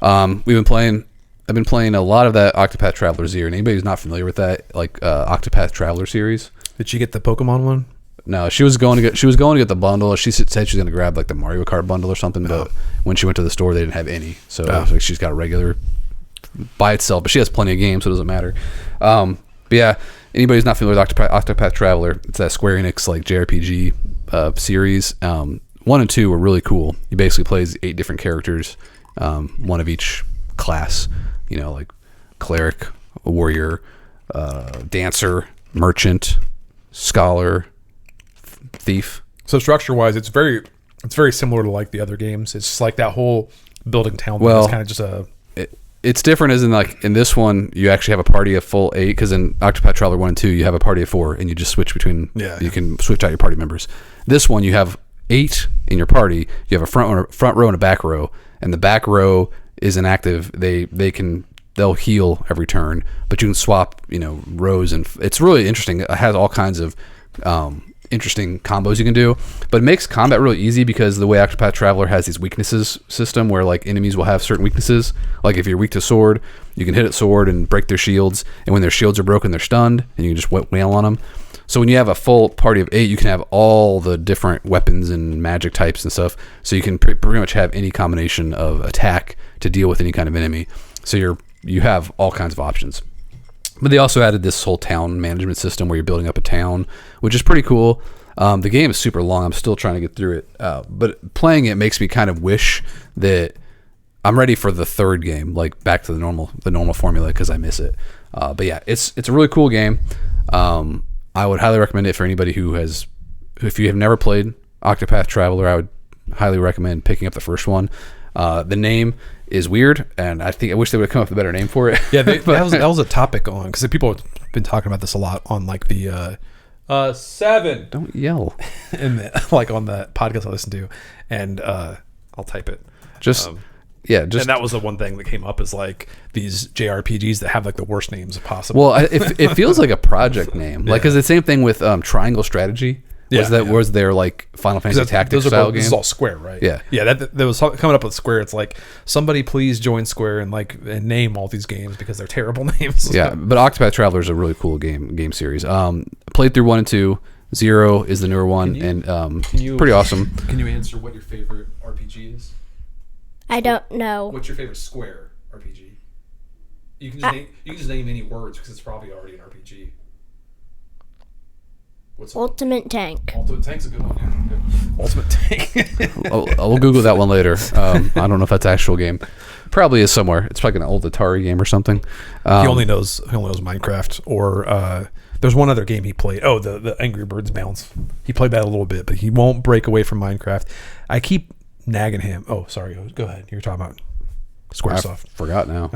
I've been playing a lot of that Octopath Traveler 0. And anybody who's not familiar with that, like Octopath Traveler series. Did she get the Pokemon one? No, she was going to get the bundle. She said she was going to grab like the Mario Kart bundle or something, but when she went to the store, they didn't have any. So like, she's got a regular by itself, but she has plenty of games, so it doesn't matter. But yeah, anybody who's not familiar with Octopath Traveler, it's that Square Enix like JRPG series. 1 and 2 were really cool. You basically play as 8 different characters, one of each class. You know, like cleric, a warrior, dancer, merchant, scholar, thief. So structure-wise, it's very similar to like the other games. It's just like that whole building town. Well, it's kind of just a. It's different, as in like in this one you actually have a party of full 8. Because in Octopath Traveler 1 and 2 you have a party of 4, and you just switch between. Yeah. You can switch out your party members. This one you have 8 in your party. You have a front row and a back row, and the back row is inactive. They'll heal every turn, but you can swap, rows, and it's really interesting. It has all kinds of interesting combos you can do, but it makes combat really easy because the way Octopath Traveler has these weaknesses system where like enemies will have certain weaknesses. Like if you're weak to sword, you can hit at sword and break their shields, and when their shields are broken, they're stunned, and you can just wail on them. So when you have a full party of 8, you can have all the different weapons and magic types and stuff. So you can pretty much have any combination of attack to deal with any kind of enemy. So you have all kinds of options. But they also added this whole town management system where you're building up a town, which is pretty cool. The game is super long. I'm still trying to get through it. But playing it makes me kind of wish that I'm ready for the third game, like back to the normal formula, because I miss it. But yeah, it's a really cool game. I would highly recommend it for anybody if you have never played Octopath Traveler. I would highly recommend picking up the first one. The name is weird, and I wish they would have come up with a better name for it. Yeah, that was a topic on, because people have been talking about this a lot on like the 7. Don't yell. And like on the podcast I listen to, and I'll type it. And that was the one thing that came up, is like these JRPGs that have like the worst names possible. Well, it feels like a project name, like because the same thing with Triangle Strategy. Was their like Final Fantasy Tactics style game? This is all Square, right? Yeah. That was coming up with Square. It's like, somebody please join Square and name all these games, because they're terrible names. Yeah, but Octopath Traveler is a really cool game series. Played through 1 and 2. 0 is the newer one, and pretty awesome. Can you answer what your favorite RPG is? I don't know. What's your favorite Square RPG? You can just name any words, because it's probably already an RPG. Ultimate Tank. Ultimate Tank's a good one. Yeah. Good. Ultimate Tank. I'll Google that one later. I don't know if that's an actual game. Probably is somewhere. It's like an old Atari game or something. He only knows Minecraft, or there's one other game he played. Oh, the Angry Birds Bounce. He played that a little bit, but he won't break away from Minecraft. I keep nagging him. Oh, sorry. Go ahead. You were talking about Squaresoft. I forgot now.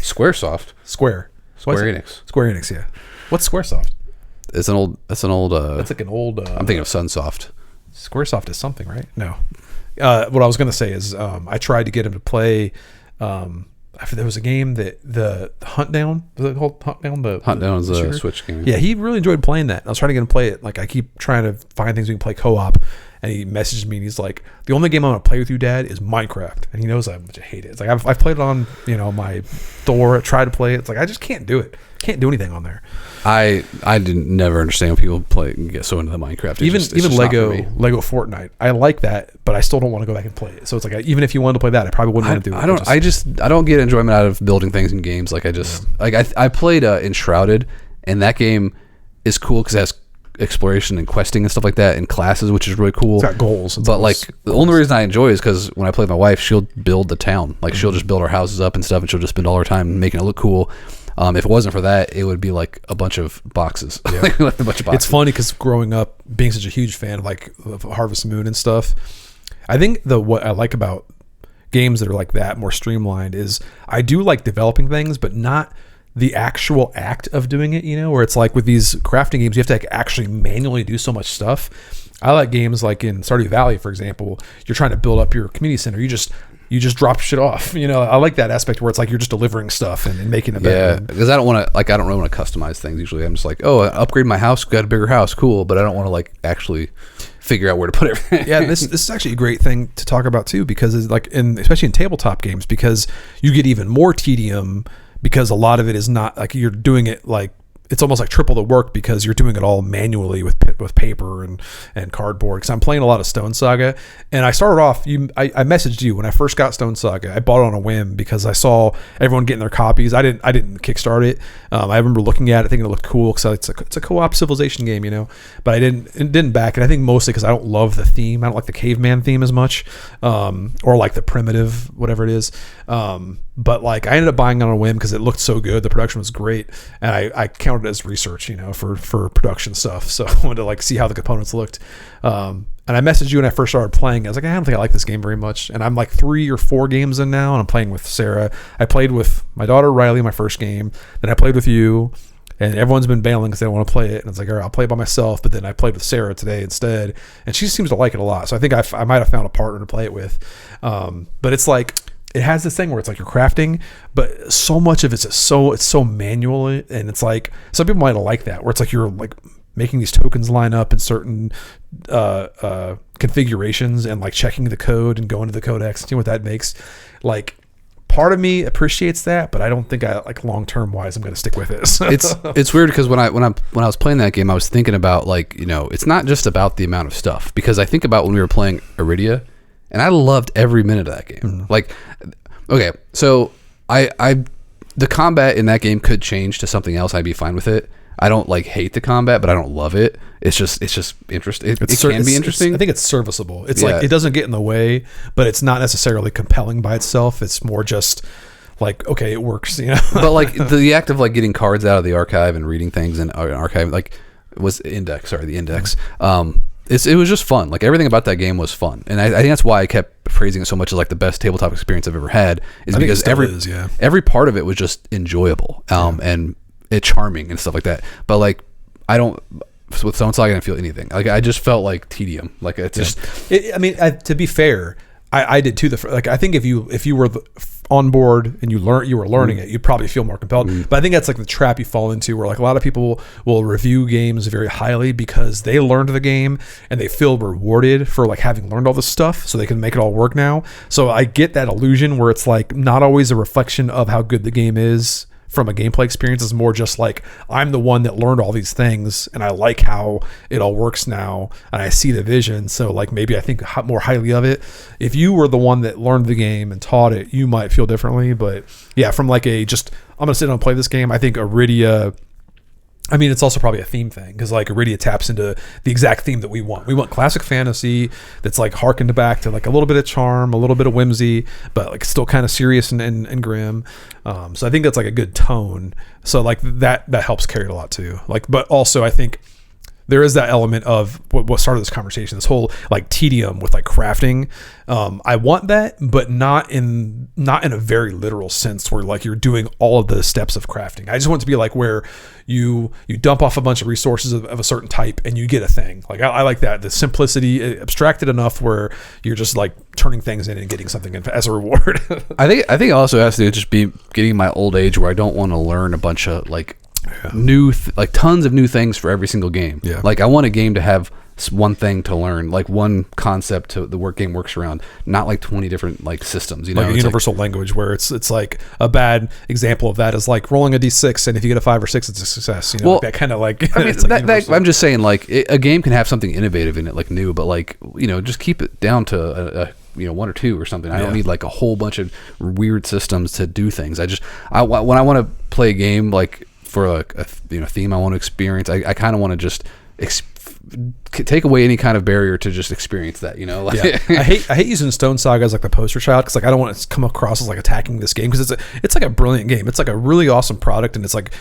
Squaresoft. Square Enix. Square Enix. Yeah. What's Squaresoft? That's an old. That's like an old. I'm thinking of Sunsoft. Squaresoft is something, right? No. What I was going to say is, I tried to get him to play. There was a game that the Hunt Down, was it called Hunt Down? Hunt Down is a Switch game. Yeah, he really enjoyed playing that. I was trying to get him to play it. Like, I keep trying to find things we can play co-op, and he messaged me and he's like, "The only game I'm going to play with you, Dad, is Minecraft." And he knows how much I hate it. It's like I've played it on my Thor. I tried to play it. It's like I just can't do it. Can't do anything on there. I didn't never understand when people play and get so into the Minecraft. Even Lego Fortnite, I like that, but I still don't want to go back and play it. So it's like, even if you wanted to play that, I probably wouldn't want to do it. I don't get enjoyment out of building things in games. Like I played Enshrouded, and that game is cool because it has exploration and questing and stuff like that, and classes, which is really cool. It's got goals. But like the only reason I enjoy is because when I play with my wife, she'll build the town. Like she'll just build our houses up and stuff, and she'll just spend all her time making it look cool. If it wasn't for that, it would be like a bunch of boxes. Yeah. Like a bunch of boxes. It's funny because growing up, being such a huge fan of Harvest Moon and stuff, I think what I like about games that are like that, more streamlined, is I do like developing things, but not the actual act of doing it, where it's like with these crafting games, you have to like actually manually do so much stuff. I like games like in Stardew Valley, for example, you're trying to build up your community center. You just drop shit off. I like that aspect where it's like you're just delivering stuff and making it better. Yeah, because I don't really want to customize things usually. I'm just like, oh, I upgrade my house, got a bigger house, cool, but I don't want to like actually figure out where to put everything. Yeah, this is actually a great thing to talk about too, because it's like especially in tabletop games, because you get even more tedium, because a lot of it is not like you're doing it like it's almost like triple the work because you're doing it all manually with paper and cardboard. Because I'm playing a lot of Stone Saga, and I started off. I messaged you when I first got Stone Saga. I bought it on a whim because I saw everyone getting their copies. I didn't kickstart it. I remember looking at it, thinking it looked cool because it's a co-op civilization game, But I didn't back it. I think mostly because I don't love the theme. I don't like the caveman theme as much, or like the primitive whatever it is. But like I ended up buying it on a whim because it looked so good. The production was great, and I counted it as research, for production stuff. So I wanted to like see how the components looked. And I messaged you when I first started playing. I was like, I don't think I like this game very much. And I'm like 3 or 4 games in now, and I'm playing with Sarah. I played with my daughter Riley my first game. Then I played with you, and everyone's been bailing because they don't want to play it. And it's like, all right, I'll play it by myself. But then I played with Sarah today instead, and she seems to like it a lot. So I think I might have found a partner to play it with. But it's like, it has this thing where it's like you're crafting, but so much of it's so manual, and it's like some people might like that, where it's like you're like making these tokens line up in certain configurations and like checking the code and going to the codex and seeing what that makes. Like part of me appreciates that, but I don't think I like long-term wise I'm going to stick with it. So. It's weird because when I was playing that game, I was thinking about like, it's not just about the amount of stuff, because I think about when we were playing Iridia, and I loved every minute of that game. Mm. Like, okay, so the combat in that game could change to something else. I'd be fine with it. I don't like hate the combat, but I don't love it. It's just interesting. It can be interesting. I think it's serviceable. It's like it doesn't get in the way, but it's not necessarily compelling by itself. It's more just like, okay, it works, But like the act of like getting cards out of the archive and reading things in archive, like was the index. It was just fun. Like everything about that game was fun, and I think that's why I kept praising it so much as like the best tabletop experience I've ever had. Because every part of it was just enjoyable, and it's charming and stuff like that. But like I don't with Stone Saga, I didn't feel anything. Like I just felt like tedium. Like it's just. To be fair, I did too. I think if you were on board and you were learning it, you'd probably feel more compelled. But I think that's like the trap you fall into, where like a lot of people will review games very highly because they learned the game and they feel rewarded for like having learned all this stuff, so they can make it all work now. So I get that illusion where it's like not always a reflection of how good the game is from a gameplay experience. Is more just like, I'm the one that learned all these things and I like how it all works now and I see the vision, so like maybe I think more highly of it. If you were the one that learned the game and taught it, you might feel differently. But yeah, from like I'm gonna sit down and play this game, I think Iridia, it's also probably a theme thing, because like Iridia taps into the exact theme that we want. We want classic fantasy that's like harkened back to like a little bit of charm, a little bit of whimsy, but like still kind of serious and grim. So I think that's like a good tone. So like that helps carry it a lot too. Like, but also I think there is that element of what started this conversation, this whole like tedium with like crafting. I want that, but not in a very literal sense where like you're doing all of the steps of crafting. I just want it to be like where you dump off a bunch of resources of a certain type and you get a thing. Like I like that, the simplicity, abstracted enough where you're just like turning things in and getting something as a reward. I think it also has to just be getting my old age where I don't want to learn a bunch of like like tons of new things for every single game. Like I want a game to have one thing to learn, like one concept to the game works around, not like 20 different like systems, like a universal language where it's like a bad example of that is like rolling a d6, and if you get a 5 or 6 it's a success, well, that kind of like I'm just saying like a game can have something innovative in it, like new, but like just keep it down to a 1 or 2 or something. I don't need like a whole bunch of weird systems to do things. When I want to play a game like for a theme I want to experience, I kind of want to just take away any kind of barrier to just experience that, I hate using Stone Saga as like the poster child, because like I don't want it to come across as like attacking this game, because it's like a brilliant game. It's like a really awesome product, and it's like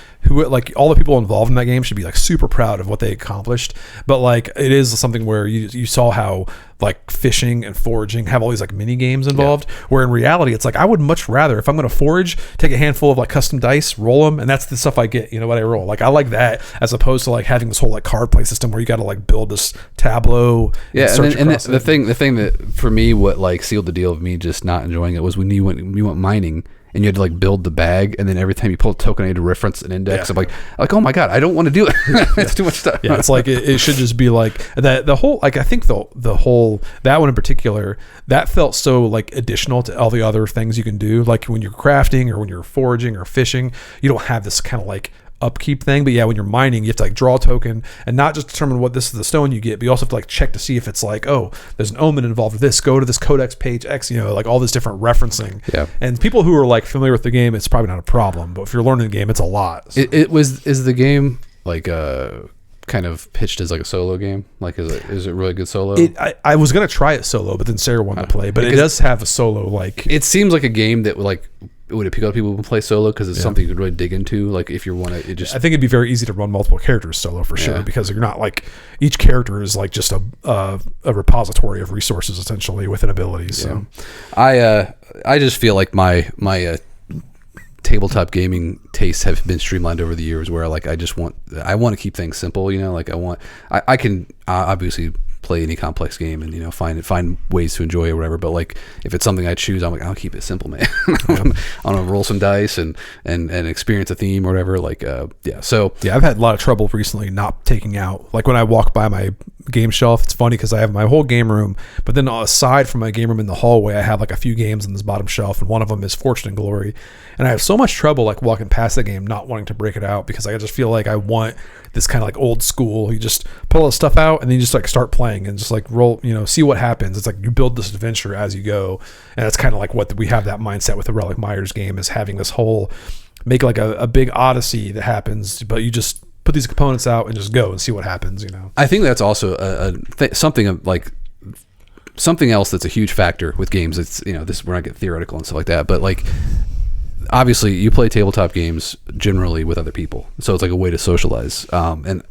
all the people involved in that game should be like super proud of what they accomplished. But like it is something where you saw how like fishing and foraging have all these like mini games involved, where in reality it's like I would much rather, if I'm going to forage, take a handful of like custom dice, roll them, and that's the stuff I get, what I roll. Like I like that, as opposed to like having this whole like card play system where you got to like build this tableau. And the thing that for me, what like sealed the deal of me just not enjoying it was when you went mining and you had to like build the bag, and then every time you pull a token I had to reference an index. I'm like oh my god, I don't want to do it. It's too much stuff. It's like it should just be like that. The whole like I think the whole that one in particular, that felt so like additional to all the other things you can do. Like when you're crafting or when you're foraging or fishing, you don't have this kind of like upkeep thing. But yeah, when you're mining, you have to like draw a token and not just determine what this is the stone you get, but you also have to like check to see if it's like, oh, there's an omen involved with this. Go to this codex page X, like all this different referencing. Yeah. And people who are like familiar with the game, it's probably not a problem. But if you're learning the game, it's a lot. So. Is the game like kind of pitched as like a solo game? Like is it really good solo? I was gonna try it solo, but then Sarah wanted to play. But it does have a solo like. It seems like a game that would appeal to people who play solo because it's something you could really dig into. Like if you want to, I think it'd be very easy to run multiple characters solo for sure because you're not like each character is like just a repository of resources essentially with an ability. So I just feel like my tabletop gaming tastes have been streamlined over the years where like I want to keep things simple, like I can obviously play any complex game and find ways to enjoy it or whatever, but like if it's something I choose, I'm like, I'll keep it simple, man. I'm gonna roll some dice and experience a theme or whatever, I've had a lot of trouble recently not taking out, like when I walk by my game shelf, it's funny because I have my whole game room, but then aside from my game room in the hallway, I have like a few games on this bottom shelf, and one of them is Fortune and Glory, and I have so much trouble like walking past the game not wanting to break it out because I just feel like I want this kind of like old school, you just pull all the stuff out and then you just like start playing and just like roll, see what happens. It's like you build this adventure as you go, and that's kind of like what we have that mindset with the Relic Myers game, is having this whole make like a big odyssey that happens, but you just put these components out and just go and see what happens. I think that's also something else that's a huge factor with games. It's this, we're not getting theoretical and stuff like that, but like obviously you play tabletop games generally with other people, so it's like a way to socialize. And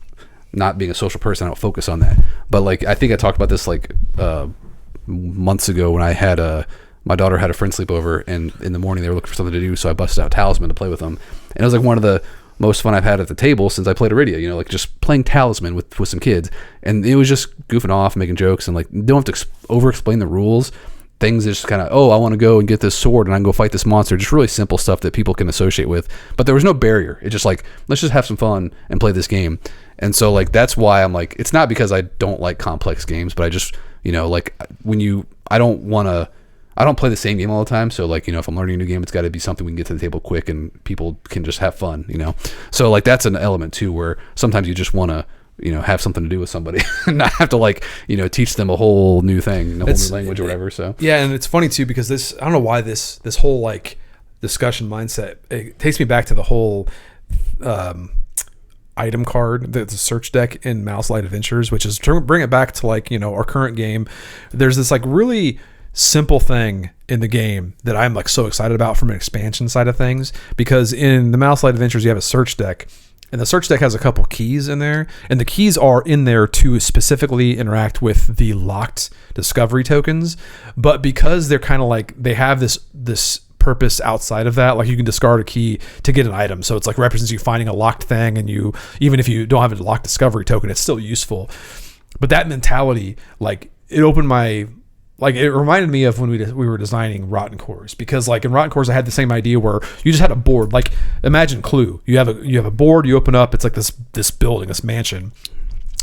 not being a social person, I don't focus on that. But like I think I talked about this like months ago when I had my daughter had a friend sleepover, and in the morning they were looking for something to do, so I busted out Talisman to play with them, and it was like one of the most fun I've had at the table since I played Iridia, like just playing Talisman with some kids, and it was just goofing off, making jokes, and like don't have to over explain the rules. Things is just kind of, I want to go and get this sword and I can go fight this monster. Just really simple stuff that people can associate with. But there was no barrier. It's just like, let's just have some fun and play this game. And so like that's why I'm like, it's not because I don't like complex games, but I just, like I don't play the same game all the time. So like, if I'm learning a new game, it's got to be something we can get to the table quick and people can just have fun, So like that's an element too where sometimes you just want to, have something to do with somebody and not have to like, teach them a whole new thing, a whole new language or whatever. So yeah, and it's funny too because I don't know why this whole like discussion mindset, it takes me back to the whole item card, the search deck in Mouse Light Adventures, which is to bring it back to like our current game. There's this like really simple thing in the game that I'm like so excited about from an expansion side of things, because in the Mouse Light Adventures you have a search deck. And the search deck has a couple keys in there, and the keys are in there to specifically interact with the locked discovery tokens. But because they're kind of like, they have this purpose outside of that, like you can discard a key to get an item. So it's like represents you finding a locked thing, and you, even if you don't have a locked discovery token, it's still useful. But that mentality, like it opened my, like it reminded me of when we were designing Rotten Cores, because like in Rotten Cores I had the same idea where you just had a board. Like imagine Clue, you have a board, you open up, it's like this building, this mansion,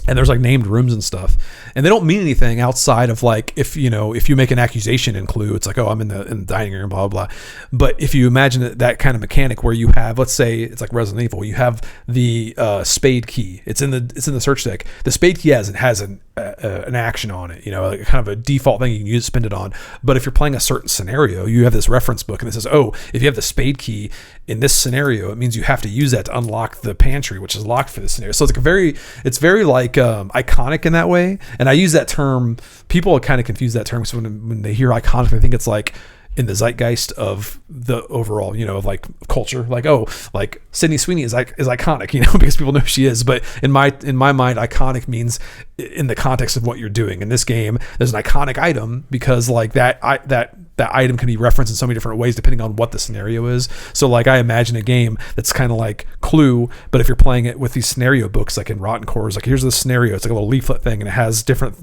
and there's like named rooms and stuff, and they don't mean anything outside of like if you make an accusation in Clue, it's like, oh, I'm in the dining room, blah blah blah. But if you imagine that kind of mechanic where you have, let's say it's like Resident Evil, you have the spade key, it's in the search deck. The spade key has an action on it, like kind of a default thing you can use, spend it on. But if you're playing a certain scenario, you have this reference book and it says, oh, if you have the spade key in this scenario, it means you have to use that to unlock the pantry, which is locked for this scenario. So it's very like iconic in that way. And I use that term, people kind of confuse that term, because when they hear iconic, they think it's like in the zeitgeist of the overall, of like culture, like, oh, like Sydney Sweeney is iconic, because people know who she is. But in my mind, iconic means in the context of what you're doing. In this game, there's an iconic item because like that item can be referenced in so many different ways depending on what the scenario is. So like I imagine a game that's kind of like Clue, but if you're playing it with these scenario books, like in Rotten Cores, like here's the scenario, it's like a little leaflet thing, and it has different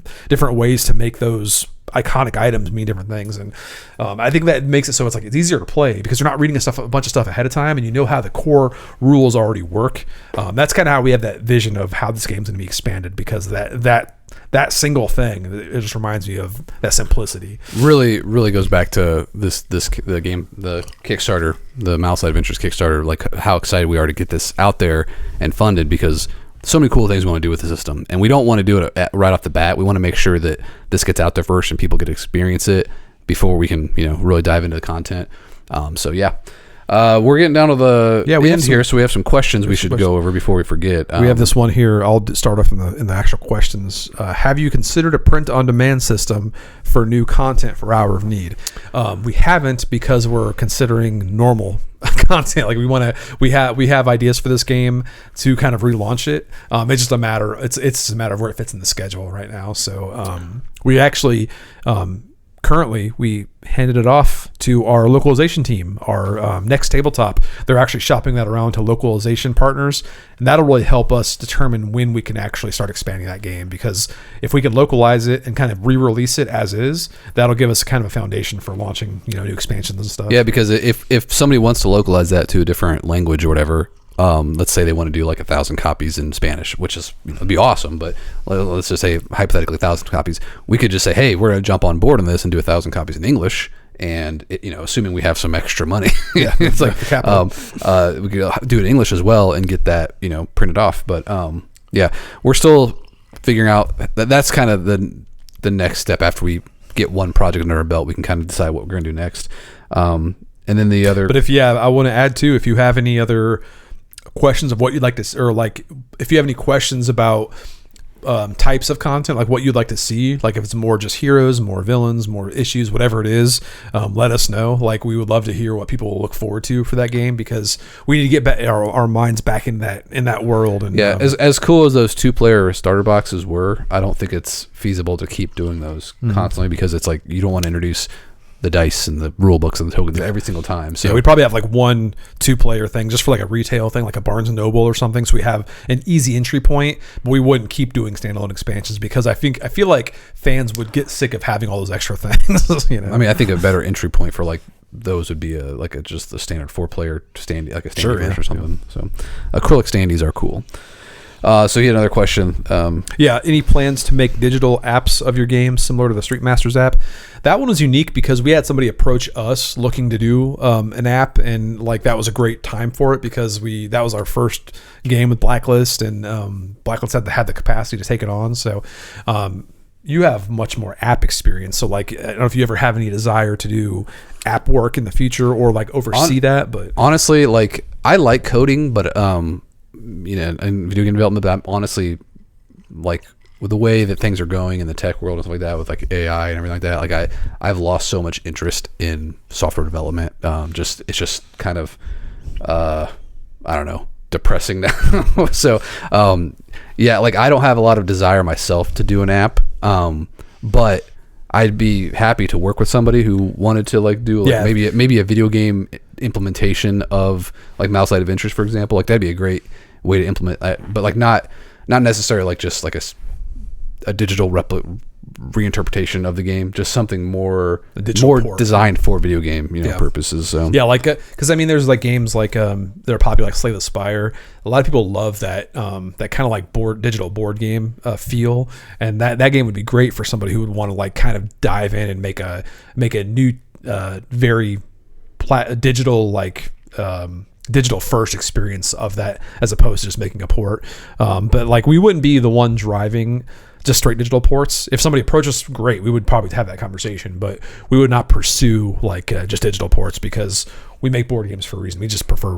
ways to make those iconic items mean different things. And I think that makes it so it's easier to play because you're not reading a bunch of stuff ahead of time, and you know how the core rules already work. That's kind of how we have that vision of how this game's going to be expanded, because that that single thing, it just reminds me of that simplicity. Really goes back to the Kickstarter, the Mouse Light Adventures Kickstarter, like how excited we are to get this out there and funded, because so many cool things we want to do with the system, and we don't want to do it right off the bat. We want to make sure that this gets out there first and people get to experience it before we can, really dive into the content. We're getting down to the end here, so we have some questions we should go over before we forget. We have this one here. I'll start off in the actual questions. Have you considered a print-on-demand system for new content for Hour of Need? We haven't, because we're considering normal content. Like we have ideas for this game to kind of relaunch it. It's just a matter. It's a matter of where it fits in the schedule right now. So we actually. Currently, we handed it off to our localization team, our next tabletop. They're actually shopping that around to localization partners, and that'll really help us determine when we can actually start expanding that game, because if we can localize it and kind of re-release it as is, that'll give us kind of a foundation for launching new expansions and stuff. Yeah, because if somebody wants to localize that to a different language or whatever, let's say they want to do like 1,000 copies in Spanish, which is it'd be awesome, but let's just say hypothetically 1,000 copies. We could just say, hey, we're going to jump on board on this and do 1,000 copies in English, and assuming we have some extra money, it's like we could do it in English as well and get that printed off. But we're still figuring out that's kind of the next step. After we get one project under our belt, we can kind of decide what we're going to do next. And then the other. But I want to add too, if you have any other questions of what you'd like to, or like if you have any questions about types of content, like what you'd like to see, like if it's more just heroes, more villains, more issues, whatever it is, let us know. Like we would love to hear what people will look forward to for that game, because we need to get back our minds back in that world. And as cool as those 2-player starter boxes were, I don't think it's feasible to keep doing those constantly, because it's like you don't want to introduce the dice and the rule books and the tokens every single time. So we'd probably have like 1 2-player thing just for like a retail thing, like a Barnes and Noble or something, so we have an easy entry point, but we wouldn't keep doing standalone expansions, because I feel like fans would get sick of having all those extra things. I think a better entry point for like those would be just the standard 4-player standee, like a standee or something. So acrylic standees are cool. So he had another question. Any plans to make digital apps of your game similar to the Street Masters app? That one was unique because we had somebody approach us looking to do an app, and like that was a great time for it, because that was our first game with Blacklist, and Blacklist had the capacity to take it on. So you have much more app experience. So like, I don't know if you ever have any desire to do app work in the future or like oversee that. But honestly, like I like coding, but and video game development, but I'm honestly, like with the way that things are going in the tech world and stuff like that, with like AI and everything like that, like I've lost so much interest in software development. It's just kind of I don't know, depressing now. So like I don't have a lot of desire myself to do an app, but I'd be happy to work with somebody who wanted to like do maybe a video game implementation of like Mouse Light Adventures, for example. Like that'd be a great way to implement, but like not necessarily like just like a digital reinterpretation of the game, just something more designed for video game purposes. So because there's like games like that are popular, like Slay the Spire. A lot of people love that that kind of like digital board game feel, and that game would be great for somebody who would want to like kind of dive in and make a new very digital like digital first experience of that, as opposed to just making a port. But like we wouldn't be the one driving just straight digital ports. If somebody approached us, great, we would probably have that conversation, but we would not pursue like just digital ports, because we make board games for a reason. We just prefer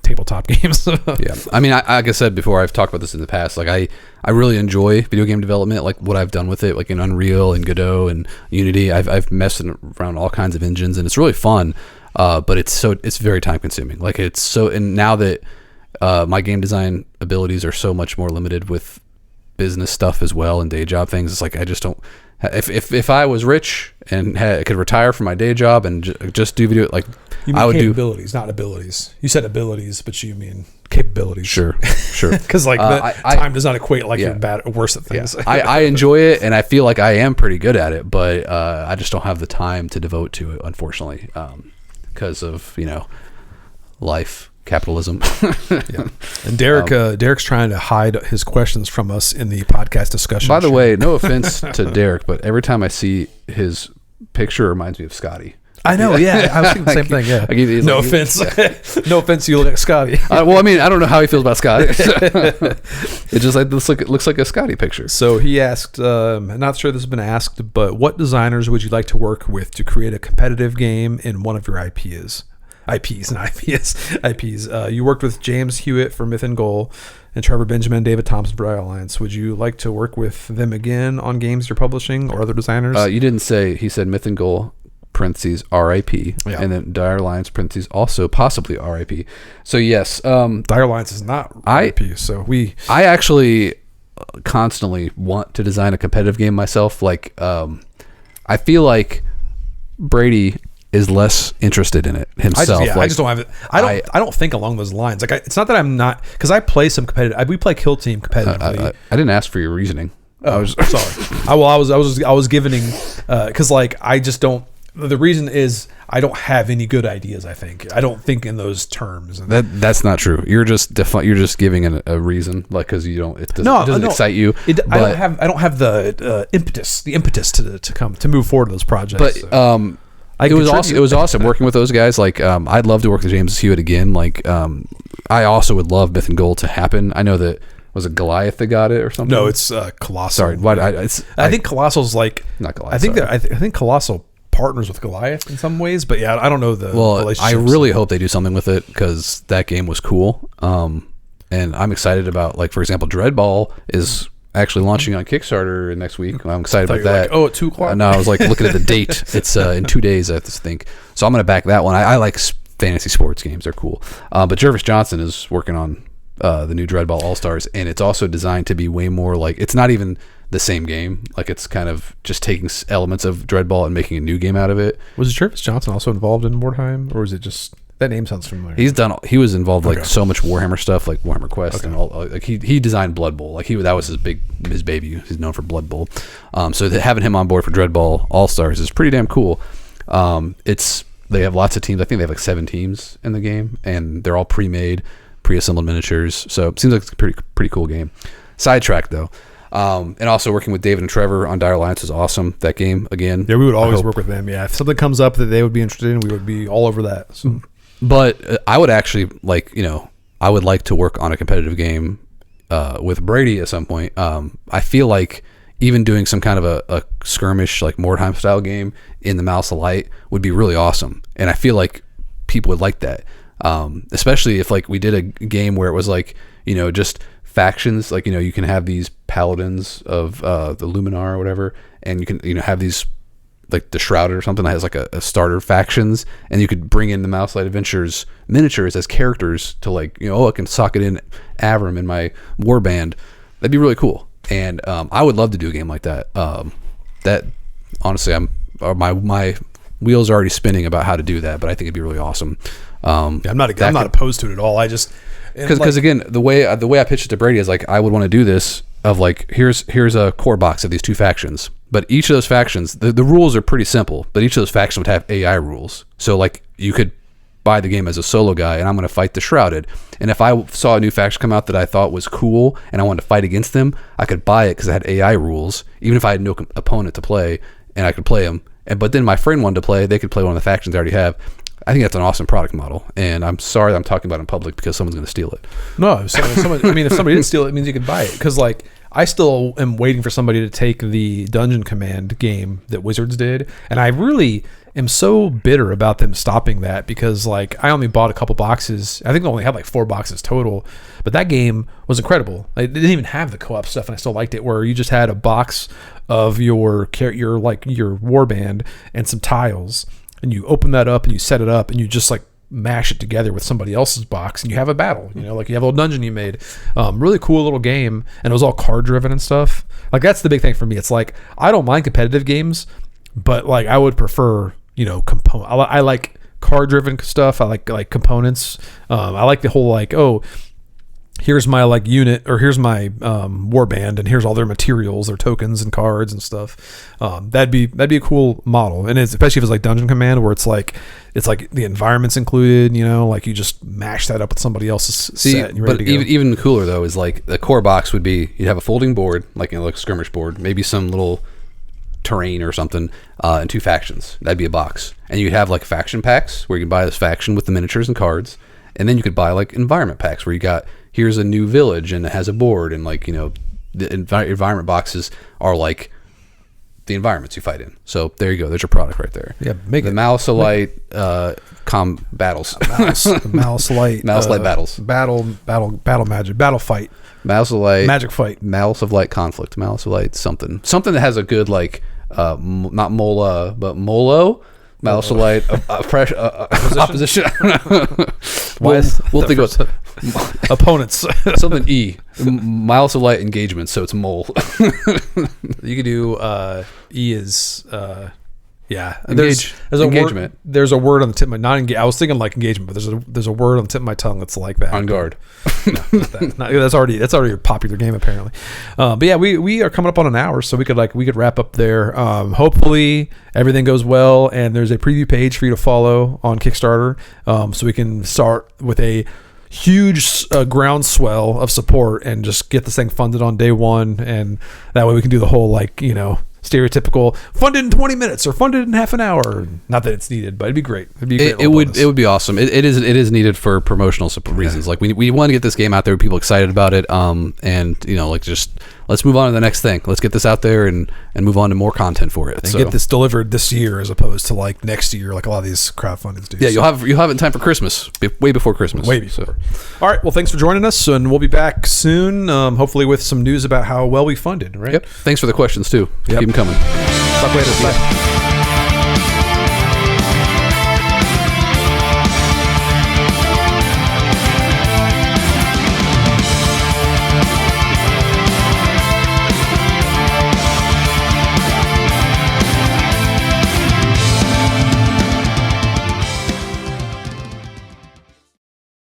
tabletop games. Like I said before, I've talked about this in the past, like I really enjoy video game development, like what I've done with it, like in Unreal and Godot and Unity. I've messed around all kinds of engines, and it's really fun. But it's very time consuming. Like and now that my game design abilities are so much more limited with business stuff as well and day job things, it's like I just don't. If I was rich and could retire from my day job and just do video, like you mean I would capabilities, not abilities. You said abilities, but you mean capabilities. Sure. Because like time does not equate like you're bad or worse at things. Yeah. I enjoy it, and I feel like I am pretty good at it, but I just don't have the time to devote to it, unfortunately, because of life. capitalism. Yeah. And Derek's trying to hide his questions from us in the podcast discussion. By the way, no offense to Derek, but every time I see his picture, it reminds me of Scotty. I know, yeah. I was thinking the same thing, yeah. No offense. No offense, you look like Scotty. Well, I mean, I don't know how he feels about Scotty. It just like it looks like a Scotty picture. So he asked, not sure this has been asked, but what designers would you like to work with to create a competitive game in one of your IPs? IPs. You worked with James Hewitt for Myth and Goal and Trevor Benjamin, David Thompson for Dire Alliance. Would you like to work with them again on games you're publishing or other designers? You didn't say. He said Myth and Goal, parentheses, RIP, yeah. And then Dire Alliance, parentheses, also possibly RIP. So yes, Dire Alliance is not RIP. I actually constantly want to design a competitive game myself. Like, I feel like Brady is less interested in it himself. I just don't have it. I don't think along those lines. Like, it's not that I'm not, because I play some competitive. We play Kill Team competitively. I didn't ask for your reasoning. Oh, I was sorry. I was giving because like I just don't. The reason is I don't have any good ideas. I don't think in those terms. And that's not true. You're just giving a reason, like, because you don't. It doesn't excite you. I don't have the impetus to move forward to those projects. But it was awesome working with those guys. Like, I'd love to work with James Hewitt again. Like, I also would love Myth and Goal to happen. I know that. Was it Goliath that got it or something? No, it's Colossal. Sorry, I think Colossal's like not Goliath. I think Colossal partners with Goliath in some ways, but yeah, I don't know the relationships. I really hope they do something with it because that game was cool. And I'm excited about, like, for example, Dreadball is actually launching on Kickstarter next week. I'm excited about that. Like, at 2 o'clock? No, I was like looking at the date. It's in 2 days, I think. So I'm going to back that one. I like fantasy sports games. They're cool. But Jervis Johnson is working on the new Dreadball All-Stars, and it's also designed to be way more like, it's not even the same game. Like, it's kind of just taking elements of Dreadball and making a new game out of it. Was Jervis Johnson also involved in Mordheim, or was it just that name sounds familiar? He was involved like so much Warhammer stuff, like Warhammer Quest and all. Like he designed Blood Bowl. Like that was his baby. He's known for Blood Bowl. So having him on board for Dreadball All-Stars is pretty damn cool. They have lots of teams. I think they have like 7 teams in the game, and they're all pre-assembled miniatures. So it seems like it's a pretty cool game. Sidetrack though. And also working with David and Trevor on Dire Alliance is awesome. That game again. Yeah, we would always work with them. Yeah, if something comes up that they would be interested in, we would be all over that. So. But I would actually I would like to work on a competitive game with Brady at some point. I feel like even doing some kind of a skirmish, like Mordheim style game in the Mouse of Light would be really awesome. And I feel like people would like that. Especially if like we did a game where it was like, just factions, like, you can have these paladins of the Luminar or whatever, and you can, have these like the Shrouded or something that has like a starter factions, and you could bring in the Mouse Light Adventures miniatures as characters to, like, I can sock it in Avram in my warband. That'd be really cool. And I would love to do a game like that. That honestly, my wheels are already spinning about how to do that, but I think it'd be really awesome. I'm not opposed to it at all. I just because again, the way I pitched it to Brady is like, I would want to do this of like, here's a core box of these 2 factions, but each of those factions, the rules are pretty simple, but each of those factions would have AI rules. So like, you could buy the game as a solo guy, and I'm going to fight the Shrouded, and if I saw a new faction come out that I thought was cool and I wanted to fight against them, I could buy it because it had AI rules, even if I had no opponent to play, and I could play them. But then my friend wanted to play, they could play one of the factions I already have. I think that's an awesome product model, and I'm sorry that I'm talking about it in public because someone's going to steal it. No, if somebody didn't steal it, it means you could buy it. Because like, I still am waiting for somebody to take the Dungeon Command game that Wizards did, and I really am so bitter about them stopping that because like, I only bought a couple boxes. I think they only had like 4 boxes total, but that game was incredible. It didn't even have the co-op stuff, and I still liked it. Where you just had a box of your warband and some tiles. And you open that up and you set it up and you just like mash it together with somebody else's box and you have a battle, like you have a little dungeon you made. Really cool little game, and it was all card driven and stuff. Like, that's the big thing for me. It's like, I don't mind competitive games, but like, I would prefer, I like card driven stuff. I like components. I like the whole like, here's my like unit, or here's my warband, and here's all their materials, their tokens and cards and stuff. That'd be a cool model, and especially if it's like Dungeon Command, where it's like the environment's included. You know, like you just mash that up with somebody else's set. And you're ready but to go. even cooler though is like the core box would be you'd have a folding board, like like a skirmish board, maybe some little terrain or something, and 2 factions. That'd be a box, and you'd have like faction packs where you can buy this faction with the miniatures and cards, and then you could buy like environment packs where you got here's a new village and it has a board, and like the environment boxes are like the environments you fight in. So there you go. There's your product right there. Yeah, make the it. Malisolite battles. Malisolite battles. Battle magic. Battle fight. Malisolite Magic fight. Malice of Light conflict. Malisolite something that has a good like not Mola but Molo. Malisolite fresh opposition. we'll think of opponents. something E. Malisolite engagement. So it's mole. You could do E is yeah. There's engagement. There's a word on the tip of my I was thinking like engagement, but there's a word on the tip of my tongue that's like that. On guard. No, that's already a popular game apparently. But yeah, we are coming up on an hour, so we could wrap up there. Hopefully everything goes well, and there's a preview page for you to follow on Kickstarter, so we can start with a huge groundswell of support and just get this thing funded on day one, and that way we can do the whole stereotypical funded in 20 minutes or funded in half an hour. Not that it's needed, but it'd be great. It'd be a great. It would be awesome. It is needed for promotional reasons. Like we want to get this game out there with people excited about it. And just let's move on to the next thing. Let's get this out there and move on to more content for it. And get this delivered this year as opposed to like next year, like a lot of these crowdfunders do. Yeah, you'll have it in time for Christmas, way before Christmas. Way before. All right. Well, thanks for joining us, and we'll be back soon. Hopefully with some news about how well we funded. Right. Yep. Thanks for the questions too. Yep. Keep them coming. Talk later. Bye.